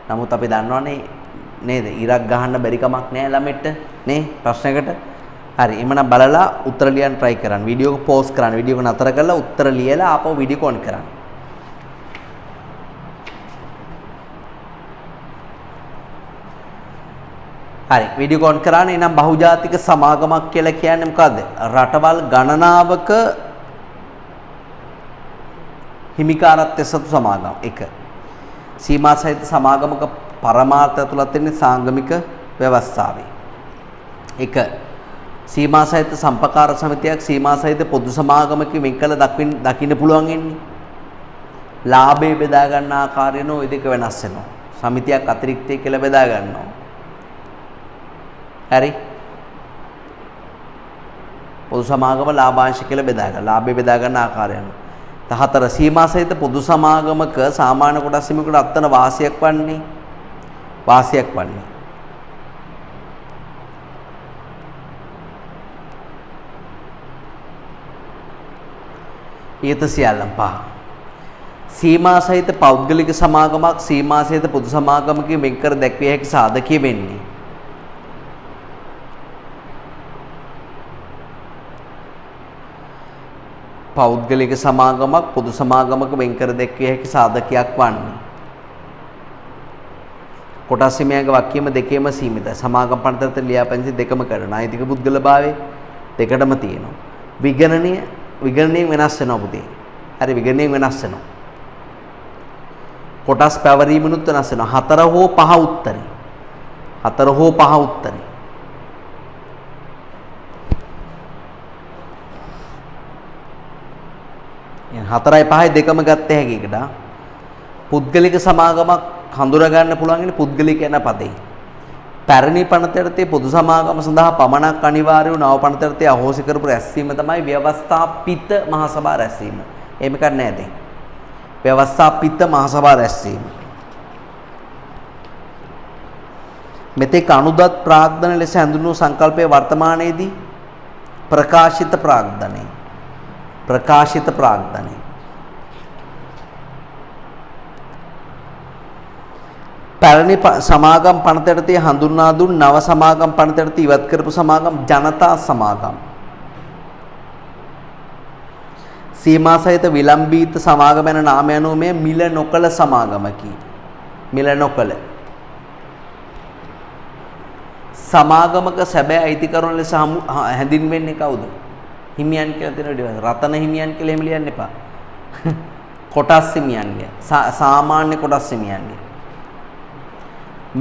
S1: නමුත් අපි දන්නවනේ නේද? ඉරක් ගහන්න බැරි කමක් නැහැ ළමෙට නේ ප්‍රශ්නයකට. හරි. එමනම් බලලා උත්තර ලියන්න try කරන්න. වීඩියෝ එක පෝස් කරන්න. වීඩියෝ එක නතර කරලා උත්තර ලියලා ආපහු වීඩියෝ ඔන් කරන්න. හරි. වීඩියෝ ඔන් කරාන එනම් බහුජාතික සමාගමක් කියලා කියන්නේ මොකද්ද? රටවල් ගණනාවක හිමිකාරත්වය සතු සමාගම්. 1. සීමා සහිත සමාගමක පරමාර්ථය ඇතුළත් වෙන්නේ සාංගමික ව්‍යවස්ථාවේ. 1. සීමා සහිත සම්පකාර සමිතියක් සීමා සහිත පොදු සමාගමක වෙන් කළ දකින්න පුළුවන් ඉන්නේ. ලාභය බෙදා ගන්න ආකාරය නෝ දෙක වෙනස් වෙනවා. සමිතියක් අතිරික්තය කියලා බෙදා ගන්නවා. හරි. පොදු සමාගම ලාභාංශ කියලා බෙදා ගන්න. ලාභය බෙදා ගන්න ආකාරය අනුව. 14 සීමා සහිත පොදු සමාගමක සාමාන්‍ය කොටස් හිමිකට අත්වන වාසියක් වන්නේ ඊට සියල්ලම් පහ. සීමා සහිත පෞද්ගලික සමාගමක් සීමා සහිත පොදු සමාගමකින් වෙන් කර දැක්විය හැකි සාධකය වෙන්නේ පෞද්ගලික සමාගමක් පොදු සමාගමක වෙන් කර දැක්විය හැකි සාධකයක් වන්නේ කොටස් හිමියන්ගේ වාක්‍යම දෙකේම සීමිතයි. සමාගම් පනතරත ලියාපදිංචි දෙකම කරන නෛතික පුද්ගලභාවය දෙකටම තියෙනවා. විගණනයෙන් වෙනස් වෙනවා පුතේ. හරි විගණනයෙන් වෙනස් වෙනවා. කොටස් පැවරීමනුත් වෙනස් වෙනවා. 4 හෝ 5 උත්තරේ. 4 හෝ 5 උත්තරේ. එහෙනම් 4යි 5යි දෙකම ගත්ත හැකි එකට. පුද්ගලික සමාගමක් හඳුනා ගන්න පුළුවන් ඉන්නේ පුද්ගලික යන පදේ. පැරණි පනතරතේ පොදු සමාගම සඳහා පමණක් අනිවාර්ය වූ නව පනතරතේ අහෝසි කරපු රැස්වීම තමයි ව්‍යවස්ථාපිත මහසභා රැස්වීම. එහෙම එකක් නෑ දැන්. ව්‍යවස්ථාපිත මහසභා රැස්වීම. මෙතෙක් අනුදත් ප්‍රාග්ධන ලෙස හඳුන්වූ සංකල්පයේ වර්තමානයේදී ප්‍රකාශිත ප්‍රාග්ධනයි. ප්‍රකාශිත ප්‍රාග්ධනයි. පැරණි සමාගම් පනතරතේ හඳුන්වා දුන් නව සමාගම් පනතරතේ ඉවත් කරපු සමාගම් ජනතා සමාගම්. සීමා සහිත විලම්භීත සමාගම යන නාමය අනුව මේ මිල නොකල සමාගමකි. මිල නොකල සමාගමක සැබෑ අයිතිකරුවන් ලෙස හැඳින්වෙන්නේ කවුද? හිමියන් කියලා තියෙනවා. රතන හිමියන් කියලා එහෙම ලියන්න එපා. කොටස් හිමියන්ගේ සාමාන්‍ය කොටස් හිමියන්ගේ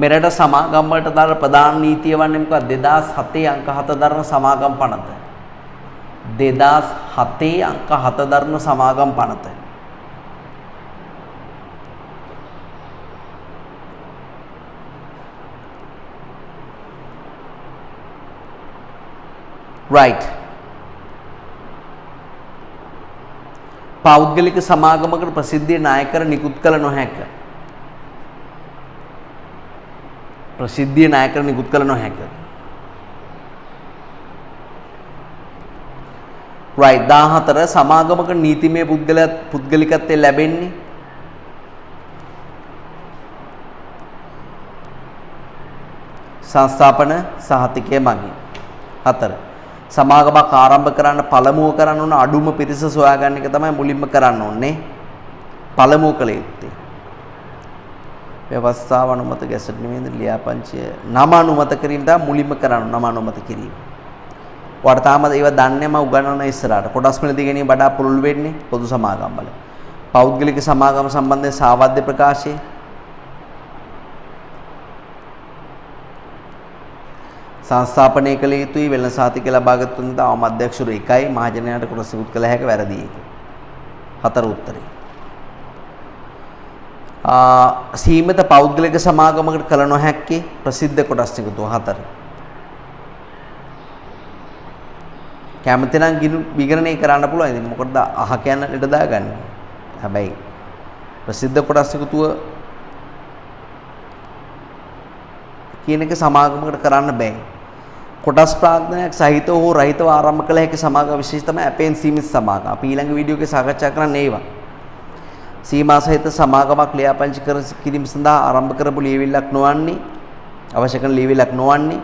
S1: මෙරට සමාගම් වලට දාන ප්‍රධාන නීතිය වන්නේ මොකක්ද? 2007 අංක 7 දරන සමාගම් පනත. 2007 අංක 7 දරන සමාගම් පනත. right. පෞද්ගලික සමාගමකට ප්‍රසිද්ධිය නායකර නිකුත් කළ නොහැක. ප්‍රසිද්ධිය නායකර නිකුත් කළ නොහැක. right 14 සමාගමක නීතිමය පුද්ගලිකත්වය ලැබෙන්නේ සංස්ථාපන සහතිකය මගින්. 4 සමාගමක් ආරම්භ කරන්න පළමුව කරන්න ඕන අඩුම පිරිස සොයාගන්න එක තමයි මුලින්ම කරන්න ඕනේ. පළමුව කළ යුත්තේ ව්‍යවස්ථාව අනුමත ගැසට් නිමේද ලියාපදිංචිය නම අනුමත කිරීම තමයි මුලින්ම කරන්න නම අනුමත කිරීම. ඔයාලට තාම ඒව දන්නේ මම උගන්වන ඉස්සරහට. කොටස් මිලදී ගැනීම වඩා පුළුල් වෙන්නේ පොදු සමාගම් වල. පෞද්ගලික සමාගම් සම්බන්ධයෙන් සාවද්‍ය ප්‍රකාශය සංස්ථාපනය කළ යුතුයි වෙළඳ සහතික ලබාගත් තුන් අවම අධ්‍යක්ෂුරු 1යි මහජනයාට කොටස් නිකුත් කළ හැක වැරදි එක. 4 උත්තරේ. සීමිත පෞද්ගලික සමාගමකට කළ නොහැක්කේ ප්‍රසිද්ධ කොටස් නිකුතුව 4. කැමති නම් විගණනය කරන්න පුළුවන්. ඉතින් මොකටද අහ කියන ලෙඩ දාගන්නේ. හැබැයි ප්‍රසිද්ධ කොටස් නිකුතුව කියන එක සමාගමකට කරන්න බෑ. කොටස් ප්‍රාග්ධනයක් සහිතව හෝ රහිතව ආරම්භ කළ හැකි සමාගම විශේෂ තමයි අපෙන් සීමිත සමාගම. අපි ඊළඟ වීඩියෝ එකේ සාකච්ඡා කරන්නේ ඒවා. සීමා සහිත සමාගමක් ලියාපදිංචි කර කිරීම සඳහා ආරම්භ කරපු ලියවිල්ලක් නොවන්නේ අවශ්‍ය කරන ලියවිල්ලක් නොවන්නේ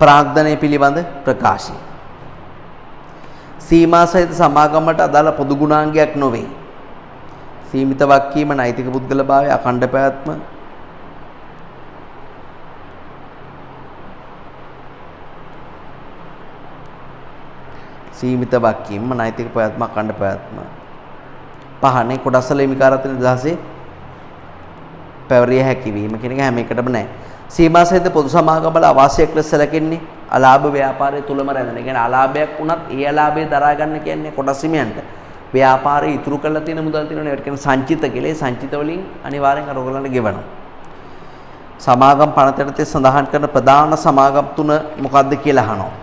S1: ප්‍රාග්ධනය පිළිබඳ ප්‍රකාශය. සීමා සහිත සමාගමට අදාළ පොදු ගුණාංගයක් නොවේ. සීමිත වක්කීම නෛතික පුද්ගලභාවය අඛණ්ඩ පැවැත්ම සීමිත වක්කීම නෛතික පැවැත්ම අඛණ්ඩ පැවැත්ම පහනේ කොටස්වල හිමිකාරත්වය නිදහසේ පැවරිය හැකි වීම කියන එක හැම එකටම නැහැ. සීමා සහිත පොදු සමාගම් වල අවාසියක් ලෙස සැලකෙන්නේ අලාභ ව්‍යාපාරය තුලම රැඳෙන. කියන්නේ අලාභයක් වුණත් ඒ අලාභය දරා ගන්න කියන්නේ කොටස් හිමියන්ට. ව්‍යාපාරය ඉතුරු කරලා තියෙන මුදල් තියෙනවනේ ඒකට කියන සංචිත කියලා. ඒ සංචිත වලින් අනිවාර්යෙන් අර ඔයගොල්ලන්ට ගෙවනවා. සමාගම් පනතට සඳහන් කරන ප්‍රධාන සමාගම් තුන මොකක්ද කියලා අහනවා.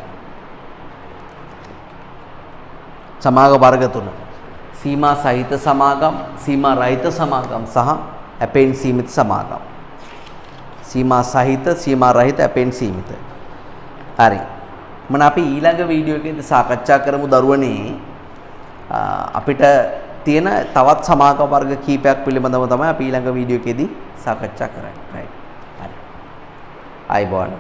S1: සමාගම් වර්ග තුන. සීමා සහිත සමාගම්, සීමා රහිත සමාගම් සහ අපෙන් සීමිත සමාගම්. සීමා සහිත, සීමා රහිත, අපෙන් සීමිත. හරි. මම අපි ඊළඟ වීඩියෝ එකේදී සාකච්ඡා කරමු දරුවනේ අපිට තියෙන තවත් සමාගම වර්ග කීපයක් පිළිබඳව තමයි අපි ඊළඟ වීඩියෝ එකේදී සාකච්ඡා කරන්නේ. right. හරි. ආයිබෝන්